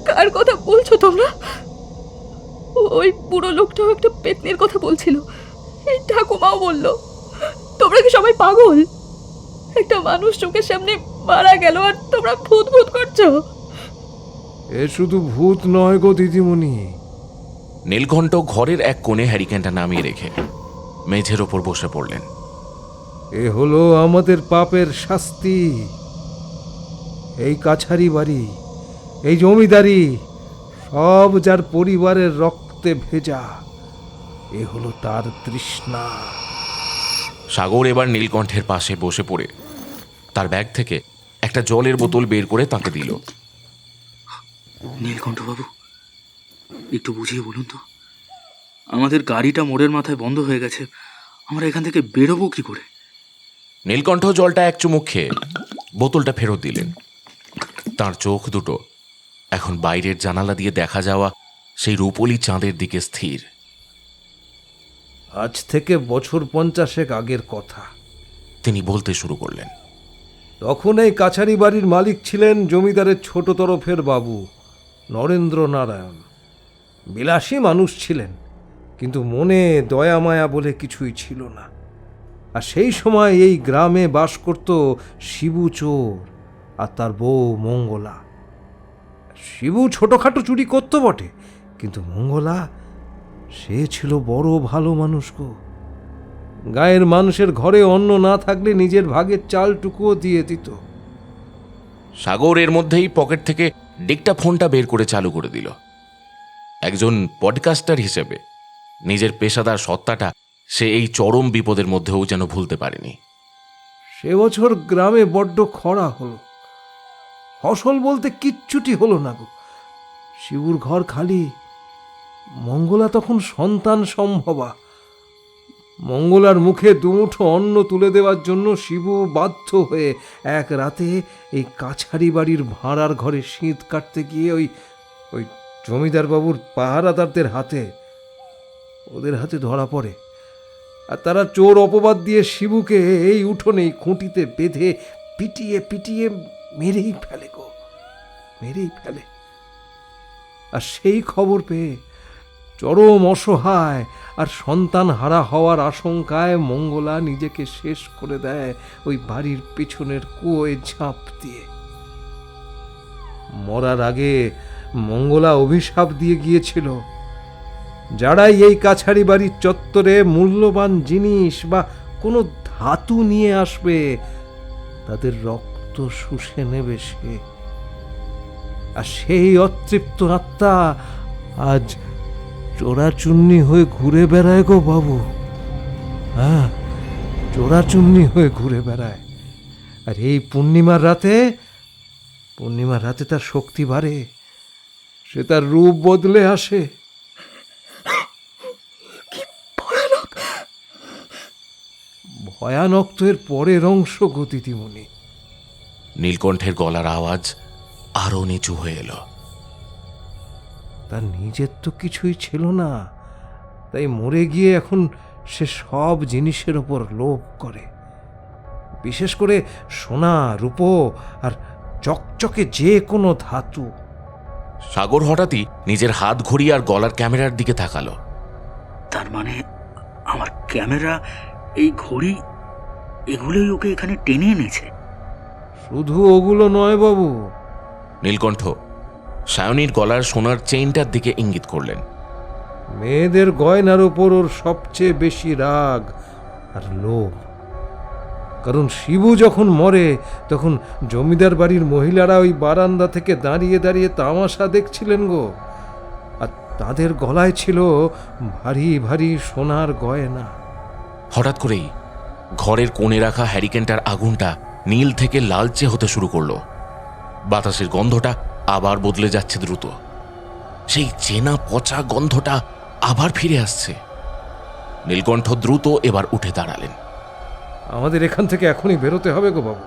কার কথা বলছো তোমরা? ওই বুড়ো লোকটাও একটা পেতনির কথা বলছিল। এই ঠাকুমাও বলল। তোমরা কি সবাই পাগল? একটা মানুষ চোখের সামনে মারা গেল আর তোমরা ভূত ভূত করছো? এ শুধু ভূত নয় গো দিদিমণি। নীলকণ্ঠ ঘরের এক কোণে হ্যারিকেনটা নামিয়ে রেখে মেঝের ওপর বসে পড়লেন। এ হলো আমাদের পাপের শাস্তি। এই কাছারি বাড়ি, এই জমিদারি, সব যার পরিবারের রক্তে ভেজা, এ হলো তার তৃষ্ণা। সাগর এবার নীলকণ্ঠের পাশে বসে পড়ে তার ব্যাগ থেকে একটা জলের বোতল বের করে তাকে দিল। নীলকণ্ঠবাবু, একটু বুঝিয়ে বলুন তো, আমাদের গাড়িটা মোড়ের মাথায় বন্ধ হয়ে গেছে, আমরা এখান থেকে বেরোবো কি করে? নীলকণ্ঠ জলটা এক চুমুক খেয়ে বোতলটা ফেরত দিলেন। তার চোখ দুটো এখন বাইরের জানালা দিয়ে দেখা যাওয়া সেই রূপলি চাঁদের দিকে স্থির। আজ থেকে বছর 50 আগের কথা। তিনি বলতে শুরু করলেন। তখন এই কাছারি বাড়ির মালিক ছিলেন জমিদারের ছোট তরফের বাবু নরেন্দ্র নারায়ণ। বিলাসী মানুষ ছিলেন, কিন্তু মনে দয়া মায়া বলে কিছুই ছিল না। আর সেই সময় এই গ্রামে বাস করত শিবু চোর আর তার বউ মঙ্গলা। শিবু ছোটখাটো চুরি করত বটে, কিন্তু মঙ্গলা, সে ছিল বড় ভালো মানুষ গো। গায়ের মানুষের ঘরে অন্ন না থাকলে নিজের ভাগের চালটুকুও দিয়ে দিত। সাগর এর মধ্যেই পকেট থেকে ডিক্টাফোনটা বের করে চালু করে দিল। একজন পডকাস্টার হিসেবে নিজের পেশাদার সত্তাটা সে এই চরম বিপদের মধ্যেও যেন ভুলতে পারেনি। সে বছর গ্রামে বড্ড খরা হলো, ফসল বলতে কিচ্ছুটি হলো না গো। শিবুর ঘর খালি। মঙ্গলা তখন সন্তান সম্ভবা। মঙ্গলার মুখে দুমুঠো অন্ন তুলে দেওয়ার জন্য শিবু বাধ্য হয়ে এক রাতে এই কাছারি বাড়ির ভাড়ার ঘরে শীত কাটতে গিয়ে ওই জমিদার বাবুর পাহারাদারদের হাতে, ওদের হাতে ধরা পড়ে। আর তারা চোর অপবাদ দিয়ে শিবুকে এই উঠোনেই খুঁটিতে বেঁধে পিটিয়ে পিটিয়ে মেরেই ফেলে গো, মেরেই ফেলে। আর সেই খবর পেয়ে চরম অসহায় আর সন্তান হারা হওয়ার আশঙ্কায় মঙ্গলা নিজেকে শেষ করে দেয় ওই বাড়ির পেছনের কুয়োয় ঝাঁপ দিয়ে। মরার আগে মঙ্গলা অভিশাপ দিয়ে গিয়েছিল, যারাই এই কাছারি বাড়ির চত্বরে মূল্যবান জিনিস বা কোনো ধাতু নিয়ে আসবে, তাদের রক্ত শুষে নেবে সে। আর সেই অতৃপ্ত আত্মা আজ চোরাচুন্নি হয়ে ঘুরে বেড়ায় গো বাবু। হ্যাঁ, চোরাচুন্নি হয়ে ঘুরে বেড়ায়। আর এই পূর্ণিমার রাতে তার শক্তি বাড়ে, সে তার রূপ বদলে আসে। ভয়ানক তো এর পরের অংশ গো দিদিমণি। নীলকণ্ঠের গলার আওয়াজ আরো নিচু হয়ে এলো। তার নিজের তো কিছুই ছিল না, তাই মরে গিয়ে এখন সে সব জিনিসের ওপর লোভ করে, বিশেষ করে সোনা, রূপো আর চকচকে যে কোনো ধাতু। সাগর হঠাৎই নিজের হাত ঘড়ি আর গলার ক্যামেরার দিকে তাকালো। তার মানে আমার ক্যামেরা, এই ঘড়ি, এগুলোই ওকে এখানে টেনে এনেছে? শুধু ওগুলো নয় বাবু। নীলকণ্ঠ সায়নীর গলার সোনার চেইনটার দিকে ইঙ্গিত করলেন। মেয়েদের গয়নার ওপর ওর সবচেয়ে বেশি রাগ আর লোভ। কারণ শিবু যখন মরে তখন জমিদার বাড়ির মহিলারা ওই বারান্দা থেকে দাঁড়িয়ে দাঁড়িয়ে তামাশা দেখছিলেন গো। আর তাদের গলায় ছিল ভারী ভারী সোনার গয়না। হঠাৎ করেই ঘরের কোণে রাখা হ্যারিকেনটার আগুনটা নীল থেকে লালচে হতে শুরু করলো। বাতাসের গন্ধটা আবার বদলে যাচ্ছে দ্রুত। সেই চেনা পচা গন্ধটা আবার ফিরে আসছে। নীলকণ্ঠ দ্রুত এবার উঠে দাঁড়ালেন। আমাদের এখান থেকে এখনই বেরোতে হবে গো বাবু।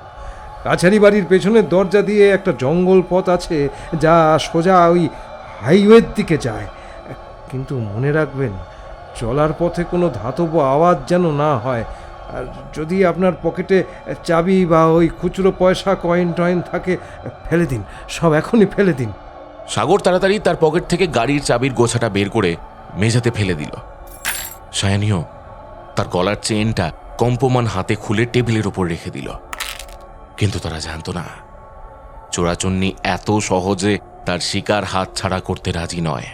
কাছারি বাড়ির পেছনের দরজা দিয়ে একটা জঙ্গল পথ আছে যা সোজা ওই হাইওয়ের দিকে যায়। কিন্তু মনে রাখবেন, চলার পথে কোনো ধাতব আওয়াজ যেন না হয়। আর যদি আপনার পকেটে চাবি বা ওই খুচরো পয়সা, কয়েন টয়েন থাকে, ফেলে দিন, সব এখনই ফেলে দিন। সাগর তাড়াতাড়ি তার পকেট থেকে গাড়ির চাবির গোছাটা বের করে মেঝেতে ফেলে দিল। সায়ানিও তার গলার চেনটা কম্পমান হাতে খুলে টেবিলের ওপর রেখে দিল। কিন্তু তারা জানতো না, চোরাচুন্নি এত সহজে তার শিকার হাত ছাড়া করতে রাজি নয়।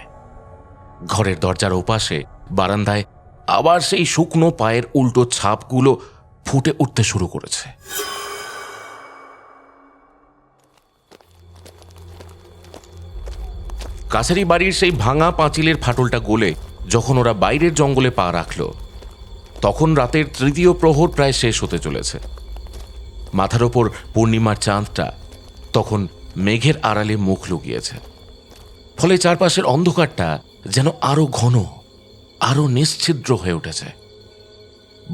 ঘরের দরজার ওপাশে বারান্দায় আবার সেই শুকনো পায়ের উল্টো ছাপগুলো ফুটে উঠতে শুরু করেছে। কাছারি বাড়ির সেই ভাঙা পাঁচিলের ফাটলটা গলে যখন ওরা বাইরের জঙ্গলে পা রাখল, তখন রাতের তৃতীয় প্রহর প্রায় শেষ হতে চলেছে। মাথার ওপর পূর্ণিমার চাঁদটা তখন মেঘের আড়ালে মুখ লুকিয়েছে। ফলে চারপাশের অন্ধকারটা যেন আরো ঘন, আরো নিশ্ছিদ্র হয়ে উঠেছে।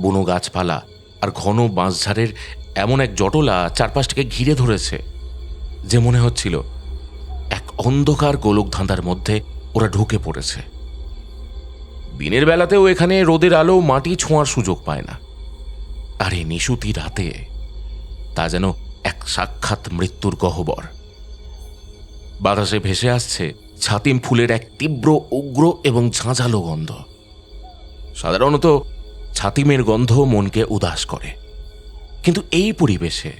বুনো গাছপালা আর ঘন বাঁশঝাড়ের এমন এক জটলা চারপাশটাকে ঘিরে ধরেছে যে মনে হচ্ছিল এক অন্ধকার গোলকধাঁধার মধ্যে ওরা ঢুকে পড়েছে। দিনের বেলাতেও এখানে রোদের আলো মাটি ছোঁয়ার সুযোগ পায় না, আর এই নিশুতি রাতে তা যেন এক সাক্ষাৎ মৃত্যুর গহ্বর। বাতাসে ভেসে আসছে ছাতিম ফুলের এক তীব্র, উগ্র এবং ঝাঁঝালো গন্ধ। সাধারণত ছাতিমের গন্ধ মনকে উদাস করে, কিন্তু এই পরিবেশে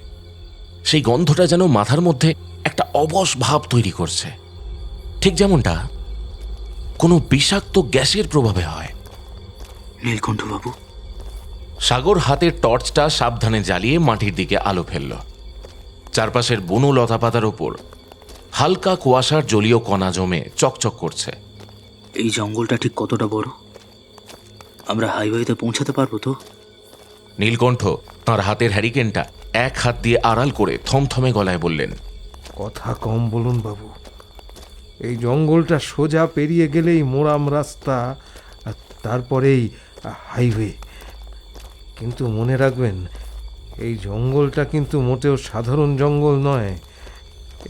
সেই গন্ধটা যেন মাথার মধ্যে একটা অবশ ভাব তৈরি করছে, ঠিক যেমনটা কোনো বিষাক্ত গ্যাসের প্রভাবে হয়। নীলকণ্ঠবাবু, সাগর হাতের টর্চটা সাবধানে জ্বালিয়ে মাটির দিকে আলো ফেলল। চারপাশের বুনো লতাপাতার ওপর হালকা কুয়াশার জলীয় কণা জমে চকচক করছে। এই জঙ্গলটা ঠিক কতটা বড়? আমরা হাইওয়েতে পৌঁছাতে পারবো তো? নীলকণ্ঠ তাঁর হাতের হ্যারিকেনটা এক হাত দিয়ে আড়াল করে থমথমে গলায় বললেন, কথা কম বলুন বাবু। এই জঙ্গলটা সোজা পেরিয়ে গেলেই মোরাম রাস্তা, আর তারপরেই হাইওয়ে। কিন্তু মনে রাখবেন, এই জঙ্গলটা কিন্তু মোটেও সাধারণ জঙ্গল নয়।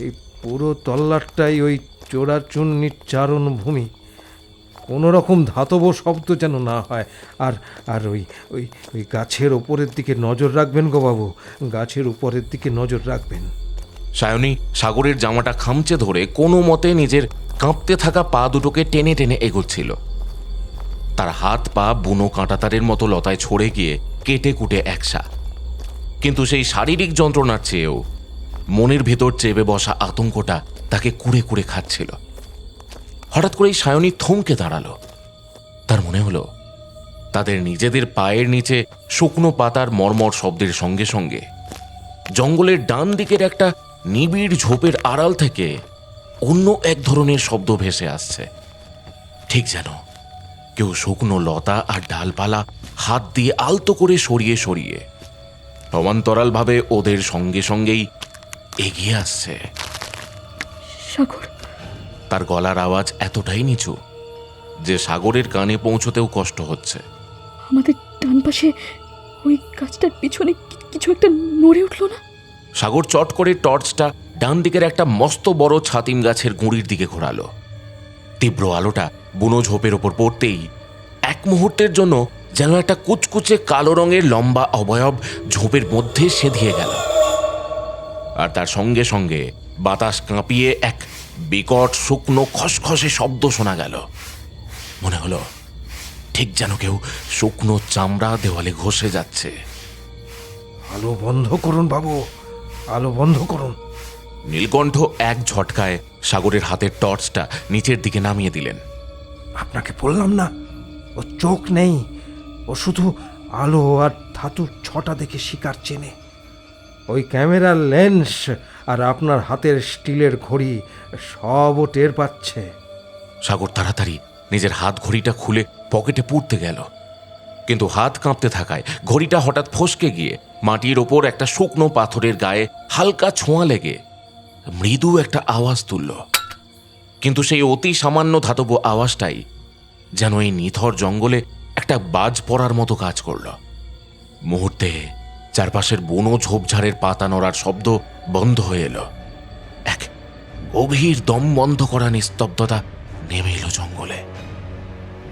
এই পুরো তল্লাটটাই ওই চোরাচুন্নির চারণ ভূমি। কোনো রকম ধাতব শব্দ যেন না হয়। আর আর ওই ওই ওই গাছের ওপরের দিকে নজর রাখবেন গো বাবু, গাছের উপরের দিকে নজর রাখবেন। সায়নী সাগরের জামাটা খামচে ধরে কোনো মতে নিজের কাঁপতে থাকা পা দুটোকে টেনে টেনে এগোচ্ছিল। তার হাত পা বুনো কাঁটাতারের মতো লতায় ছড়ে গিয়ে কেটে কুটে একসা। কিন্তু সেই শারীরিক যন্ত্রণার চেয়েও মনের ভেতর চেপে বসা আতঙ্কটা তাকে কুড়ে কুড়ে খাচ্ছিল। হঠাৎ করেই সায়নী থমকে দাঁড়ালো। তার মনে হলো তাদের নিজেদের পায়ের নিচে শুকনো পাতার মর্মর শব্দের সঙ্গে সঙ্গে জঙ্গলের ডান দিকের একটা নিবিড় ঝোপের আড়াল থেকে অন্য এক ধরনের শব্দ ভেসে আসছে। ঠিক যেন কেউ শুকনো লতা আর ডালপালা হাত দিয়ে আলতো করে সরিয়ে সরিয়ে সমান্তরালভাবে ওদের সঙ্গে সঙ্গেই এগিয়ে আসছে। সাগর, তার গলার আওয়াজ এতটাই নিচু যে সাগরের কানে পৌঁছতেও কষ্ট হচ্ছে। আমাদের ডান পাশে ওই গাছটার পিছনে কিছু একটা নড়ে উঠলো না? সাগর চট করে টর্চটা ডান দিকের একটা মস্ত বড় ছাতিম গাছের গুঁড়ির দিকে ঘোরালো। তীব্র আলোটা বুনো ঝোপের ওপর পড়তেই এক মুহূর্তের জন্য যেন একটা কুচকুচে কালো রঙের লম্বা অবয়ব ঝোপের মধ্যে সেধিয়ে গেল, আর তার সঙ্গে সঙ্গে বাতাস কাঁপিয়ে এক বিকট শুকনো খসখসে শব্দ শোনা গেল। মনে হলো ঠিক যেন কেউ শুকনো চামড়া দেওয়ালে ঘষে যাচ্ছে। আলো বন্ধ করুন বাবু, আলো বন্ধ করুন। নীলকণ্ঠ এক ঝটকায় সাগরের হাতের টর্চটা নিচের দিকে নামিয়ে দিলেন। আপনাকে বললাম না, ও চোখ নেই, ও শুধু আলো আর ধাতুর ছটা দেখে শিকার চেনে। ওই ক্যামেরার লেন্স আর আপনার হাতের স্টিলের ঘড়ি সবও টের পাচ্ছে। সাগর তাড়াতাড়ি নিজের হাত ঘড়িটা খুলে পকেটে পুরতে গেল, কিন্তু হাত কাঁপতে থাকায় ঘড়িটা হঠাৎ ফসকে গিয়ে মাটির ওপর একটা শুকনো পাথরের গায়ে হালকা ছোঁয়া লেগে মৃদু একটা আওয়াজ তুলল। কিন্তু সেই অতি সামান্য ধাতব আওয়াজটাই যেন এই নিথর জঙ্গলে একটা বাজ পড়ার মতো কাজ করল। মুহূর্তে চারপাশের বুনো ঝোপঝাড়ের পাতা নড়ার শব্দ বন্ধ হয়ে এলো। এক গভীর দম বন্ধ করা নিস্তব্ধতা নেমে এলো জঙ্গলে।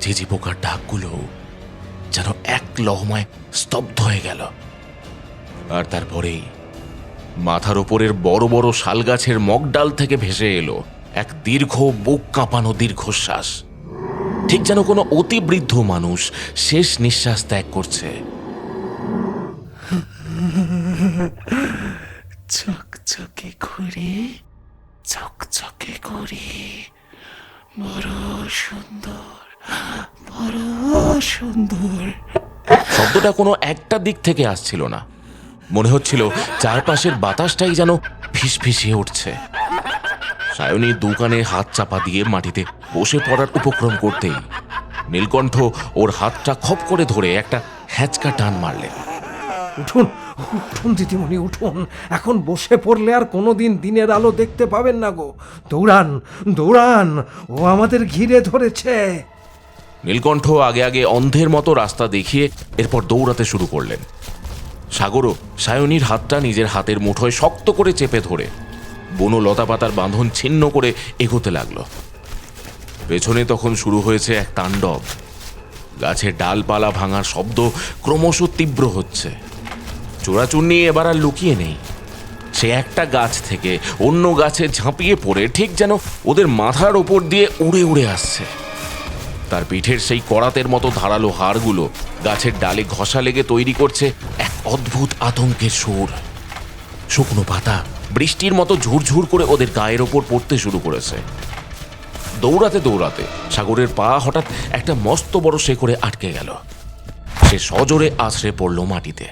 ঝিঝি পোকার ডাকগুলো যেন এক লহমায় স্তব্ধ হয়ে গেল। আর তারপরেই মাথার ওপরের বড় বড় শালগাছের মগডাল থেকে ভেসে এলো এক দীর্ঘ বুক কাঁপানো দীর্ঘশ্বাস। ঠিক যেন কোনো অতি বৃদ্ধ মানুষ শেষ নিঃশ্বাস ত্যাগ করছে। চকচকে করে, চকচকে করে, বড় সুন্দর, বড় সুন্দর। শব্দটা কোনো একটা দিক থেকে আসছিল না, মনে হচ্ছিল চারপাশের বাতাসটাই যেন ফিসফিসিয়ে উঠছে। সায়নী দোকানে হাত চাপা দিয়ে মাটিতে বসে পড়ার উপক্রম করতেই নীলকণ্ঠ ওর হাতটা খপ করে ধরে একটা হ্যাঁচকা টান মারলেন। উঠুন, উঠুন দিদিমণি, উঠুন। এখন বসে পড়লে আর কোনোদিন দিনের আলো দেখতে পাবেন না গো। দৌড়ান, দৌড়ান, ও আমাদের ঘিরে ধরেছে। নীলকণ্ঠ আগে আগে অন্ধের মতো রাস্তা দেখিয়ে এরপর দৌড়াতে শুরু করলেন। সাগরও সায়নীর হাতটা নিজের হাতের মুঠোয় শক্ত করে চেপে ধরে বনো লতাপাতার বাঁধন ছিন্ন করে এগোতে লাগলো। পেছনে তখন শুরু হয়েছে এক তাণ্ডব। গাছের ডালপালা ভাঙার শব্দ ক্রমশ তীব্র হচ্ছে। চোরাচুন্নি এবার আর লুকিয়ে নেই, সে একটা গাছ থেকে অন্য গাছে ঝাঁপিয়ে পড়ে ঠিক যেন ওদের মাথার ওপর দিয়ে উড়ে উড়ে আসছে। তার পিঠের সেই করাতের মতো ধারালো হাড়গুলো গাছের ডালে ঘষা লেগে তৈরি করছে এক অদ্ভুত আতঙ্কের সুর। শুকনো পাতা বৃষ্টির মতো ঝুরঝুর করে ওদের গায়ের ওপর পড়তে শুরু করেছে। দৌড়াতে দৌড়াতে সাগরের পা হঠাৎ একটা মস্ত বড় শেকড়ে আটকে গেল। সে সজোরে আছড়ে পড়ল মাটিতে।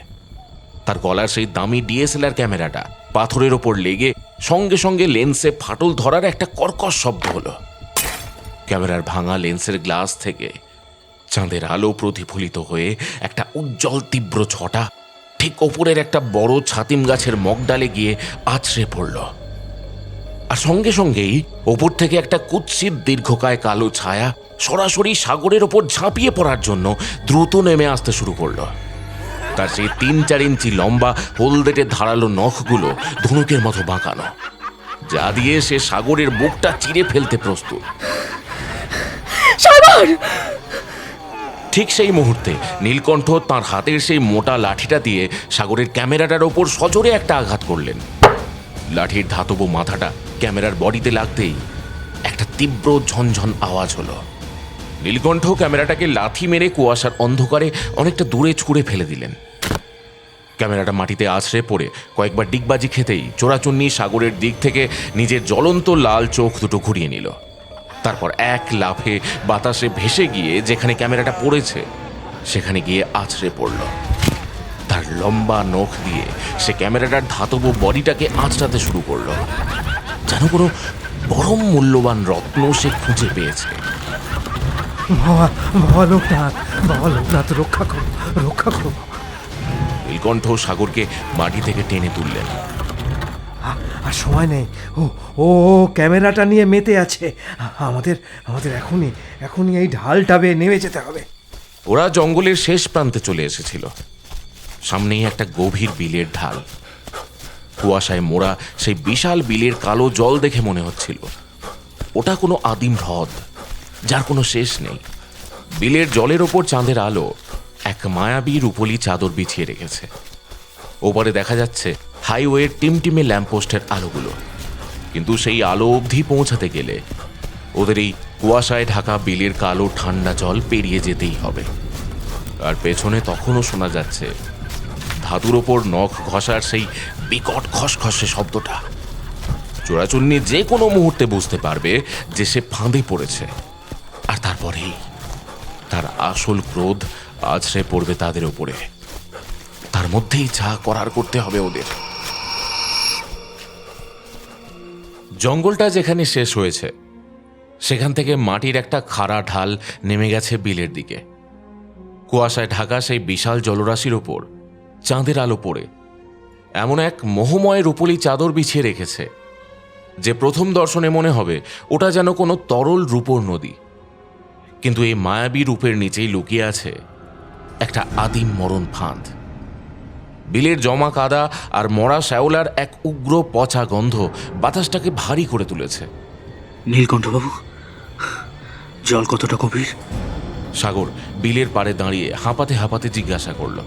তার গলার সেই দামি ডিএসএলআর ক্যামেরাটা পাথরের ওপর লেগে সঙ্গে সঙ্গে লেন্সে ফাটল ধরার একটা কর্কশ শব্দ হলো। ক্যামেরার ভাঙা লেন্সের গ্লাস থেকে চাঁদের আলো প্রতিফলিত হয়ে একটা উজ্জ্বল তীব্র ছটা ঠিক ওপরের একটা বড় ছাতিম গাছের মগডালে গিয়ে আছড়ে পড়ল। আর সঙ্গে সঙ্গেই ওপর থেকে একটা কুৎসিত দীর্ঘকায় কালো ছায়া সরাসরি সাগরের ওপর ঝাঁপিয়ে পড়ার জন্য দ্রুত নেমে আসতে শুরু করলো। তার সেই 3-4 ইঞ্চি লম্বা হলদেটে ধারালো নখগুলো ধনুকের মতো বাঁকানো, যা দিয়ে সে সাগরের বুকটা চিরে ফেলতে প্রস্তুত। সাগর! ঠিক সেই মুহূর্তে নীলকণ্ঠ তার হাতের সেই মোটা লাঠিটা দিয়ে সাগরের ক্যামেরাটার ওপর সজোরে একটা আঘাত করলেন। লাঠির ধাতব মাথাটা ক্যামেরার বডিতে লাগতেই একটা তীব্র ঝনঝন আওয়াজ হলো। নীলকণ্ঠ ক্যামেরাটাকে লাথি মেরে কুয়াশার অন্ধকারে অনেকটা দূরে ছুঁড়ে ফেলে দিলেন। ক্যামেরাটা মাটিতে আছড়ে পড়ে কয়েকবার ডিগবাজি খেতেই চোরাচুন্নি সাগরের দিক থেকে নিজের জ্বলন্ত লাল চোখ দুটো ঘুরিয়ে নিল। তারপর এক লাফে বাতাসে ভেসে গিয়ে যেখানে ক্যামেরাটা পড়েছে সেখানে গিয়ে আছড়ে পড়ল। তার লম্বা নখ দিয়ে সে ক্যামেরাটার ধাতব বডিটাকে আঁচড়াতে শুরু করলো, যেন কোনো পরম মূল্যবান রত্ন সে খুঁজে পেয়েছে। বাবা, বাবা লোকনাথ, বাবা লোকনাথ, রক্ষা করো, রক্ষা করো বাবা। নীলকণ্ঠ সাগরকে মাটি থেকে টেনে তুললেন। আর সময় নেই, ও ও ক্যামেরাটা নিয়ে মেতে আছে। আমাদের আমাদের এখনই এখনই এই ঢালটা বেয়ে নেমে যেতে হবে। ওরা জঙ্গলের শেষ প্রান্তে চলে এসেছিল। সামনেই একটা গভীর বিলের ঢাল। কুয়াশায় মোড়া সেই বিশাল বিলের কালো জল দেখে মনে হচ্ছিল ওটা কোনো আদিম হ্রদ, যার কোনো শেষ নেই। বিলের জলের ওপর চাঁদের আলো এক মায়াবী রূপলি চাদর বিছিয়ে রেখেছে। ওপারে দেখা যাচ্ছে হাইওয়ের টিমটিমে ল্যাম্পপোস্টের আলোগুলো, কিন্তু সেই আলো অবধি পৌঁছাতে গেলে ওদের এই কুয়াশায় ঢাকা বিলের কালো ঠান্ডা জল পেরিয়ে যেতেই হবে। আর পেছনে তখনও শোনা যাচ্ছে ধাতুর ওপর নখ ঘষার সেই বিকট খসখসে শব্দটা। চোরাচুন্নি যে কোনো মুহূর্তে বুঝতে পারবে যে সে ফাঁদে পড়েছে, আর তারপরেই তার আসল ক্রোধ আছড়ে পড়বে তাদের ওপরে। তার মধ্যেই যা করার করতে হবে ওদের। জঙ্গলটা যেখানে শেষ হয়েছে সেখান থেকে মাটির একটা খাড়া ঢাল নেমে গেছে বিলের দিকে। কুয়াশায় ঢাকা সেই বিশাল জলরাশির ওপর চাঁদের আলো পড়ে এমন এক মোহময় রূপলি চাদর বিছিয়ে রেখেছে যে প্রথম দর্শনে মনে হবে ওটা যেন কোনো তরল রূপোর নদী। কিন্তু এই মায়াবী রূপের নিচেই লুকিয়ে আছে একটা আদিম মরণ ফাঁদ। বিলের জমা কাদা আর মরা শ্যাওলার এক উগ্র পচা গন্ধ বাতাসটাকে ভারী করে তুলেছে। নীলকণ্ঠবাবু, জল কতটা গভীর? সাগর বিলের পাড়ে দাঁড়িয়ে হাঁপাতে হাঁপাতে জিজ্ঞাসা করল।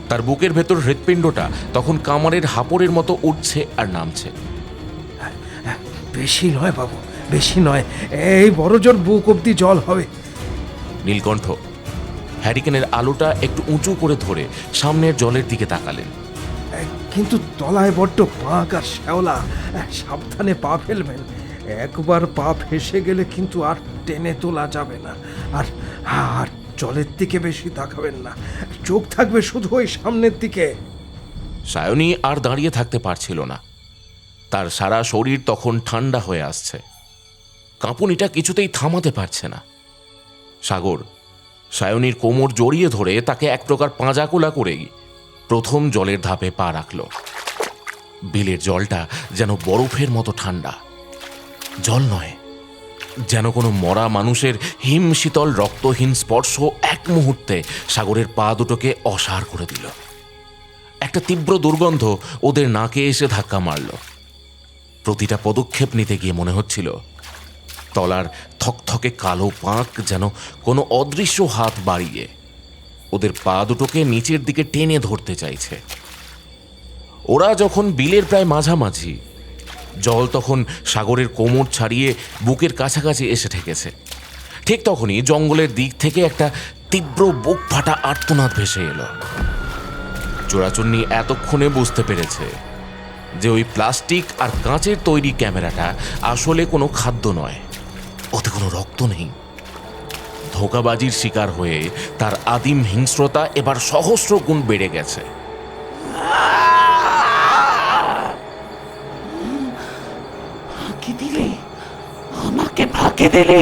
তার বুকের ভেতর হৃৎপিণ্ডটা তখন কামারের হাঁপড়ের মতো উঠছে আর নামছে। বেশি নয় বাবু, বেশি নয়, এই বড় জোর বুক অব্দি জল হবে। নীলকণ্ঠ হ্যারিকেনের আলোটা একটু উঁচু করে ধরে সামনের জলের দিকে তাকালেন। কিন্তু তলায় বড্ড পাঁক আর শ্যাওলা, সাবধানে পা ফেলবেন। একবার পা ফেসে গেলে কিন্তু আর টেনে তোলা যাবে না। আর আর জলের দিকে বেশি তাকাবেন না, চোখ থাকবে শুধু ওই সামনের দিকে। সায়নী আর দাঁড়িয়ে থাকতে পারছিল না। তার সারা শরীর তখন ঠান্ডা হয়ে আসছে, কাঁপুনিটা কিছুতেই থামাতে পারছে না। সাগর সায়নীর কোমর জড়িয়ে ধরে তাকে এক প্রকার পাঁজাকোলা করেই প্রথম জলের ধাপে পা রাখল। বিলের জলটা যেন বরফের মতো ঠান্ডা। জল নয়, যেন কোনো মরা মানুষের হিম শীতল রক্তহীন স্পর্শ এক মুহূর্তে সাগরের পা দুটোকে অসাড় করে দিল। একটা তীব্র দুর্গন্ধ ওদের নাকে এসে ধাক্কা মারল। প্রতিটা পদক্ষেপ নিতে গিয়ে মনে হচ্ছিল তলার থকথকে কালো পাঁক যেন কোনো অদৃশ্য হাত বাড়িয়ে ওদের পা দুটোকে নিচের দিকে টেনে ধরতে চাইছে। ওরা যখন বিলের প্রায় মাঝামাঝি, জল তখন সাগরের কোমর ছাড়িয়ে বুকের কাছাকাছি এসে ঠেকেছে। ঠিক তখনই জঙ্গলের দিক থেকে একটা তীব্র বুক ফাটা আর্তনাদ ভেসে এলো। চোরাচুন্নি এতক্ষণে বুঝতে পেরেছে যে ওই প্লাস্টিক আর কাঁচের তৈরি ক্যামেরাটা আসলে কোনো খাদ্য নয়, ওতে কোনো রক্ত নেই। ধোঁকাবাজির শিকার হয়ে তার আদিম হিংস্রতা এবার সহস্র গুণ বেড়ে গেছে। ফাঁকি দিলে, আমাকে ফাঁকি দিলে।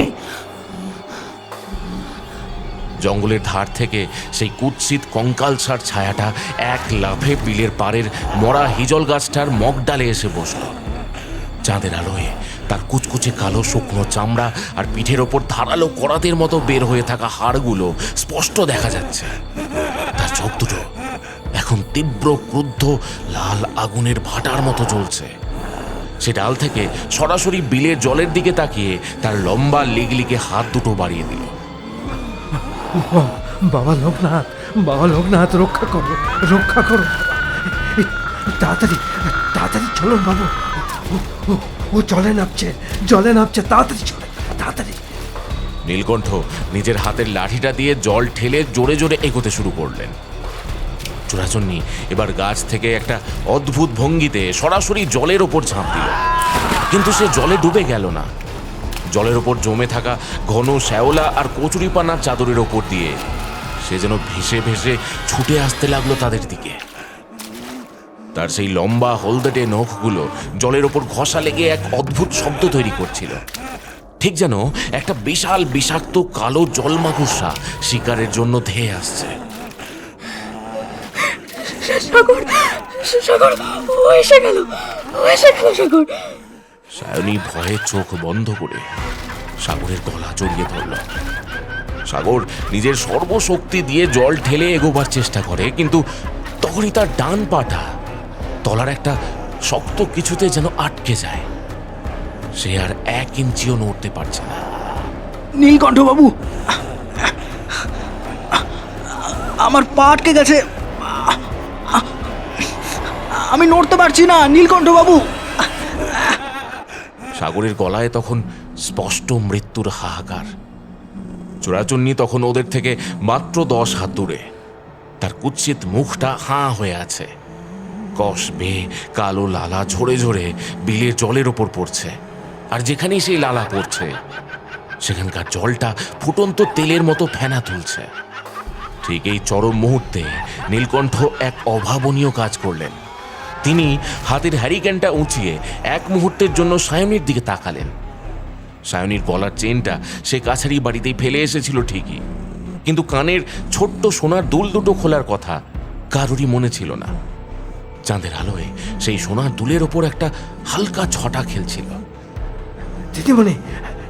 জঙ্গলের ধার থেকে সেই কুৎসিত কঙ্কালসার ছায়াটা এক লাফে বিলের পাড়ের মরা হিজল গাছটার মগ ডালে এসে বসল। চাঁদের আলোয় তার কুচকুচে কালো শুকনো চামড়া আর পিঠের ওপর ধারালো করাতের মতো বের হয়ে থাকা হাড়গুলো স্পষ্ট দেখা যাচ্ছে। তার চোখ দুটো এখন তীব্র ক্রুদ্ধ লাল আগুনের ভাটার মতো জ্বলছে। সে ডাল থেকে সরাসরি বিলের জলের দিকে তাকিয়ে তার লম্বা লিগলিকে হাত দুটো বাড়িয়ে দিল। বাবা লোকনাথ, বাবা লোকনাথ, রক্ষা করো, রক্ষা করো। তাড়াতাড়ি তাড়াতাড়ি চলুন বাবু, ও জলে নামছে, জলে নামছে, তাড়াতাড়ি চলে, তাড়াতাড়ি। নীলকণ্ঠ নিজের হাতের লাঠিটা দিয়ে জল ঠেলে জোরে জোরে এগোতে শুরু করলেন। চোরাচুন্নি এবার গাছ থেকে একটা অদ্ভুত ভঙ্গিতে সরাসরি জলের ওপর ঝাঁপ দিল, কিন্তু সে জলে ডুবে গেল না। জলের ওপর জমে থাকা ঘন শ্যাওলা আর কচুরিপানার চাদরের ওপর দিয়ে সে যেন ভেসে ভেসে ছুটে আসতে লাগলো তাদের দিকে। তার সেই লম্বা হলদেটে নখগুলো জলের ওপর ঘষা লেগে এক অদ্ভুত শব্দ তৈরি করছিল, ঠিক যেন একটা বিশাল বিষাক্ত কালো জলমাকুষা শিকারের জন্য ধেয়ে আসছে। সাগর, সাগর, ও এসে গেল, ও এসে গেল সাগর। সায়নী ভয়ে চোখ বন্ধ করে সাগরের গলা জড়িয়ে ধরল। সাগর নিজের সর্বশক্তি দিয়ে জল ঠেলে এগোবার চেষ্টা করে, কিন্তু তখনই তার ডান পাটা তলার একটা শক্ত কিছুতে যেন আটকে যায়। সে আর 1 ইঞ্চিও নড়তে পারছে না। নীলকণ্ঠ বাবু, আমার পা আটকে গেছে, আমি নড়তে পারছি না নীলকণ্ঠ বাবু। সাগরের গলায় তখন স্পষ্ট মৃত্যুর হাহাকার। চোরাচুন্নি তখন ওদের থেকে মাত্র 10 হাত দূরে। তার কুৎসিত মুখটা হাঁ হয়ে আছে। কষ বেয়ে কালো লালা ঝরে ঝরে বিলের জলের ওপর পড়ছে, আর যেখানেই সেই লালা পড়ছে সেখানকার জলটা ফুটন্ত তেলের মতো ফেনা তুলছে। ঠিক এই চরম মুহূর্তে নীলকণ্ঠ এক অভাবনীয় কাজ করলেন। তিনি হাতের হ্যারিকেনটা উঁচিয়ে এক মুহূর্তের জন্য সায়নীর দিকে তাকালেন। সায়নীর গলার চেনটা সে কাছারি বাড়িতেই ফেলে এসেছিল ঠিকই, কিন্তু কানের ছোট্ট সোনার দুল দুটো খোলার কথা কারোরই মনে ছিল না। চাঁদের আলোয় সেই সোনার দুলের ওপর একটা হালকা ছটা খেলছিল। দিদিমণি,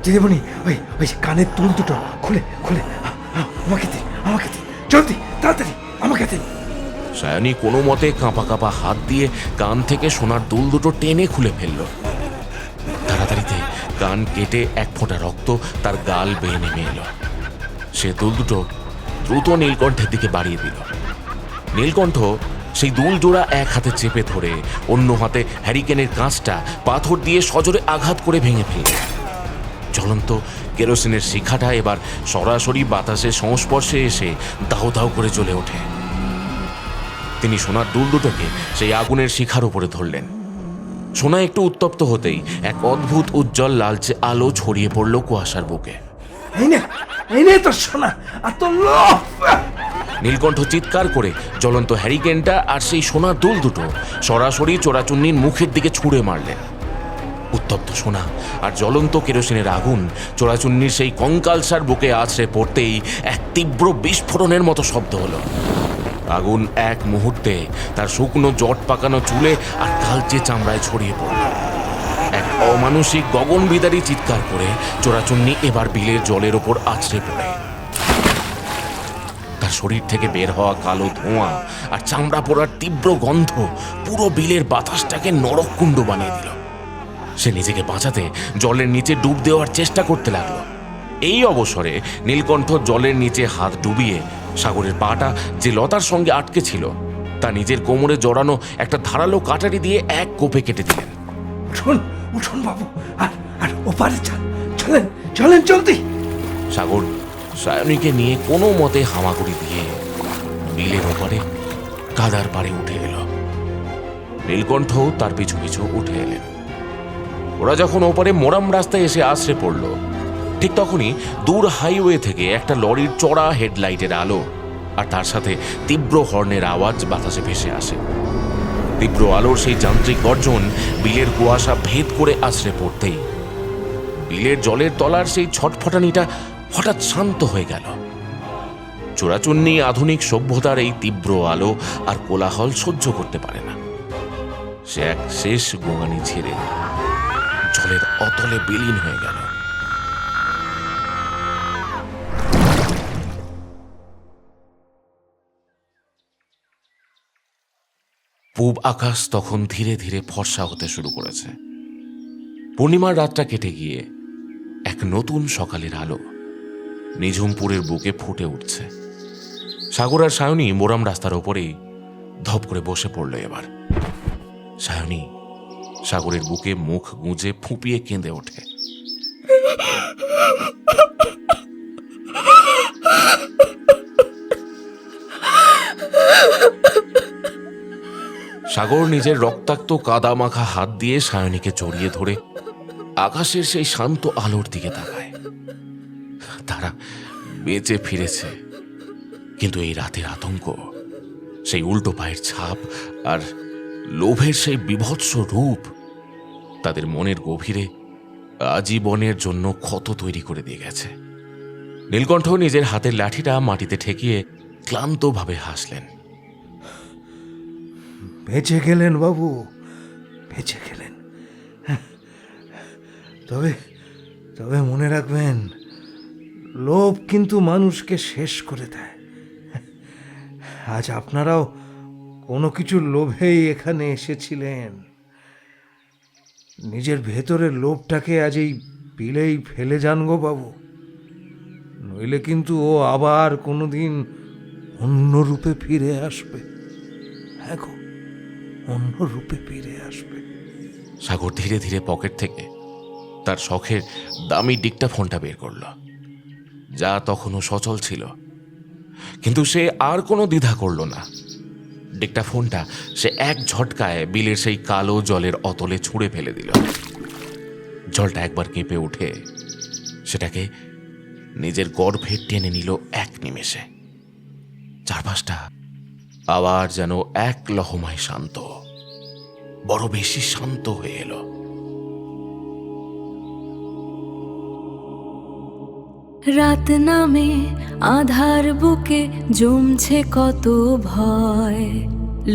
দিদিমণি, ওই ওই কানের দুল দুটো খুলে খুলে আমাকে দিন, আমাকে দিন, জলদি, তাড়াতাড়ি আমাকে দিন। সায়নী কোনো মতে কাঁপা কাঁপা হাত দিয়ে কান থেকে সোনার দুল দুটো টেনে খুলে ফেলল। তাড়াতাড়িতে কান কেটে এক ফোঁটা রক্ত তার গাল বেয়ে নেমে এলো। সে দুল দুটো দ্রুত নীলকণ্ঠের দিকে বাড়িয়ে দিল। নীলকণ্ঠ সেই দুল জোড়া এক হাতে চেপে ধরে অন্য হাতে হ্যারিকেনের কাঁচটা পাথর দিয়ে সজোরে আঘাত করে ভেঙে ফেলল। জ্বলন্ত কেরোসিনের শিখাটা এবার সরাসরি বাতাসের সংস্পর্শে এসে দাউ দাউ করে জ্বলে ওঠে। তিনি সোনার দুল দুটোকে সেই আগুনের শিখার উপরে ধরলেন। সোনা একটু উত্তপ্ত হতেই এক অদ্ভুত উজ্জ্বল লালচে আলো ছড়িয়ে পড়ল কুয়াশার বুকে। এই নে তোর সোনা আর তোর লোভ। নীলকণ্ঠ চিৎকার করে জ্বলন্ত হ্যারিকেনটা আর সেই সোনার দুল দুটো সরাসরি চোরাচুন্নির মুখের দিকে ছুঁড়ে মারলেন। উত্তপ্ত সোনা আর জ্বলন্ত কেরোসিনের আগুন চোরাচুন্নির সেই কঙ্কালসার বুকে আছড়ে পড়তেই এক তীব্র বিস্ফোরণের মতো শব্দ হলো। আগুন এক মুহূর্তে তার শুকনো জট পাকানো চুলে আর কালচে চামড়ায় ছড়িয়ে পড়ল। এক অমানসিক গগনবিদারী চিৎকার করে চোরাচুন্নি এবার বিলের জলের ওপর আছড়ে পড়ে। তার শরীর থেকে বের হওয়া কালো ধোঁয়া আর চামড়া পোড়ার তীব্র গন্ধ পুরো বিলের বাতাসটাকে নরককুণ্ড বানিয়ে দিল। সে নিজেকে বাঁচাতে জলের নিচে ডুব দেওয়ার চেষ্টা করতে লাগলো। এই অবসরে নীলকণ্ঠ জলের নিচে হাত ডুবিয়ে সাগরের পাটা যে লতার সঙ্গে আটকে ছিল তা নিজের কোমরে জড়ানো একটা ধারালো কাটারি দিয়ে এক কোপে কেটে দিলেন। উঠুন বাবু, আর ওপারে চলেন চলেন জলদি। সাগর সায়নীকে নিয়ে কোনো মতে হামাগুড়ি দিয়ে বিলের ওপারে কাদার পাড়ে উঠে এল। নীলকণ্ঠ তার পিছু পিছু উঠে এলেন। ওরা যখন ওপারে মোরাম রাস্তায় এসে আছড়ে পড়ল, ঠিক তখনই দূর হাইওয়ে থেকে একটা লরির চড়া হেডলাইটের আলো আর তার সাথে তীব্র হর্নের আওয়াজ বাতাসে ভেসে আসে। তীব্র আলোর সেই যান্ত্রিক গর্জন বিলের কুয়াশা ভেদ করে আছড়ে পড়তেই বিলের জলের তলার সেই ছটফটানিটা হঠাৎ শান্ত হয়ে গেল। চোরাচুন্নি আধুনিক সভ্যতার এই তীব্র আলো আর কোলাহল সহ্য করতে পারে না। সে এক শেষ গোঙানি ছেড়ে জলের অতলে বিলীন হয়ে গেল। পূব আকাশ তখন ধীরে ধীরে ফর্সা হতে শুরু করেছে। পূর্ণিমার রাতটা কেটে গিয়ে এক নতুন সকালের আলো নিঝুমপুরের বুকে ফুটে উঠছে। সাগর আর সায়নী মোরাম রাস্তার ওপরেই ধপ করে বসে পড়ল। এবার সায়নী সাগরের বুকে মুখ গুঁজে ফুঁপিয়ে কেঁদে ওঠে। সাগর নিজের রক্তাক্ত কাদা মাখা হাত দিয়ে সায়নীকে জড়িয়ে ধরে আকাশের সেই শান্ত আলোর দিকে তাকায়। তারা বেঁচে ফিরেছে, কিন্তু এই রাতের আতঙ্ক, সেই উল্টো পায়ের ছাপ আর লোভের সেই বীভৎস রূপ তাদের মনের গভীরে আজীবনের জন্য ক্ষত তৈরি করে দিয়ে গেছে। নীলকণ্ঠ নিজের হাতের লাঠিটা মাটিতে ঠেকিয়ে ক্লান্তভাবে হাসলেন। বেঁচে গেলেন বাবু, বেঁচে গেলেন। তবে মনে রাখবেন, লোভ কিন্তু মানুষকে শেষ করে দেয়। আজ আপনারাও কোনো কিছুর লোভেই এখানে এসেছিলেন। নিজের ভেতরের লোভটাকে আজ এই বিলেই ফেলে যান গো বাবু, নইলে কিন্তু ও আবার কোনোদিন অন্য রূপে ফিরে আসবে। হ্যাঁ গো, অন্য রূপে ফিরে আসবে। সাগর ধীরে ধীরে পকেট থেকে তার শখের দামি ডিক্টাফোনটা বের করল, যা তখনও সচল ছিল। কিন্তু সে আর কোনো দ্বিধা করল না। ডিক্টাফোনটা সে এক ঝটকায় বিলের সেই কালো জলের অতলে ছুঁড়ে ফেলে দিল। জলটা একবার কেঁপে উঠে সেটাকে নিজের গর্ভে টেনে নিল এক নিমেষে। চারপাশটা আবার যেন এক লহমায় শান্ত, বড় বেশি শান্ত হয়ে এলো। রাত নামে আধার বুকে জমছে কত ভয়,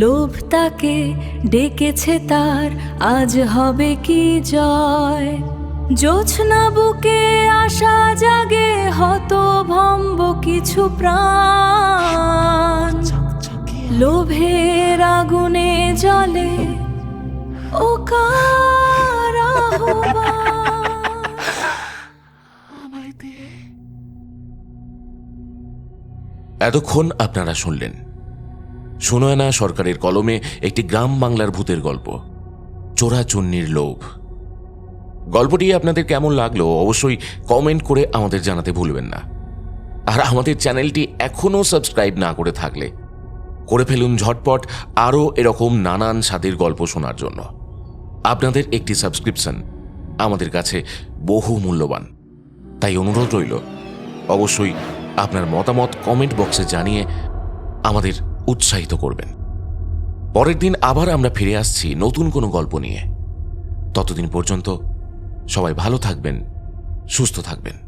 লোভ তাকে ডেকেছে তার আজ হবে কি জয়। জোছনা বুকে আশা জাগে হতভম্ব কিছু প্রাণ, লোভের আগুনে জ্বলে ও কার আহ্বান। এতক্ষণ আপনারা শুনলেন সুনয়না সরকারের কলমে একটি গ্রাম বাংলার ভূতের গল্প, চোরাচুন্নির লোভ। গল্পটি আপনাদের কেমন লাগলো অবশ্যই কমেন্ট করে আমাদের জানাতে ভুলবেন না। আর আমাদের চ্যানেলটি এখনও সাবস্ক্রাইব না করে থাকলে করে ফেলুন ঝটপট আরও এরকম নানান স্বাদের গল্প শোনার জন্য। আপনাদের একটি সাবস্ক্রিপশন আমাদের কাছে বহু মূল্যবান, তাই অনুরোধ রইল অবশ্যই আপনার মতামত কমেন্ট বক্সে জানিয়ে আমাদের উৎসাহিত করবেন। পরের দিন আবার আমরা ফিরে আসছি নতুন কোনো গল্প নিয়ে। ততদিন পর্যন্ত সবাই ভালো থাকবেন, সুস্থ থাকবেন।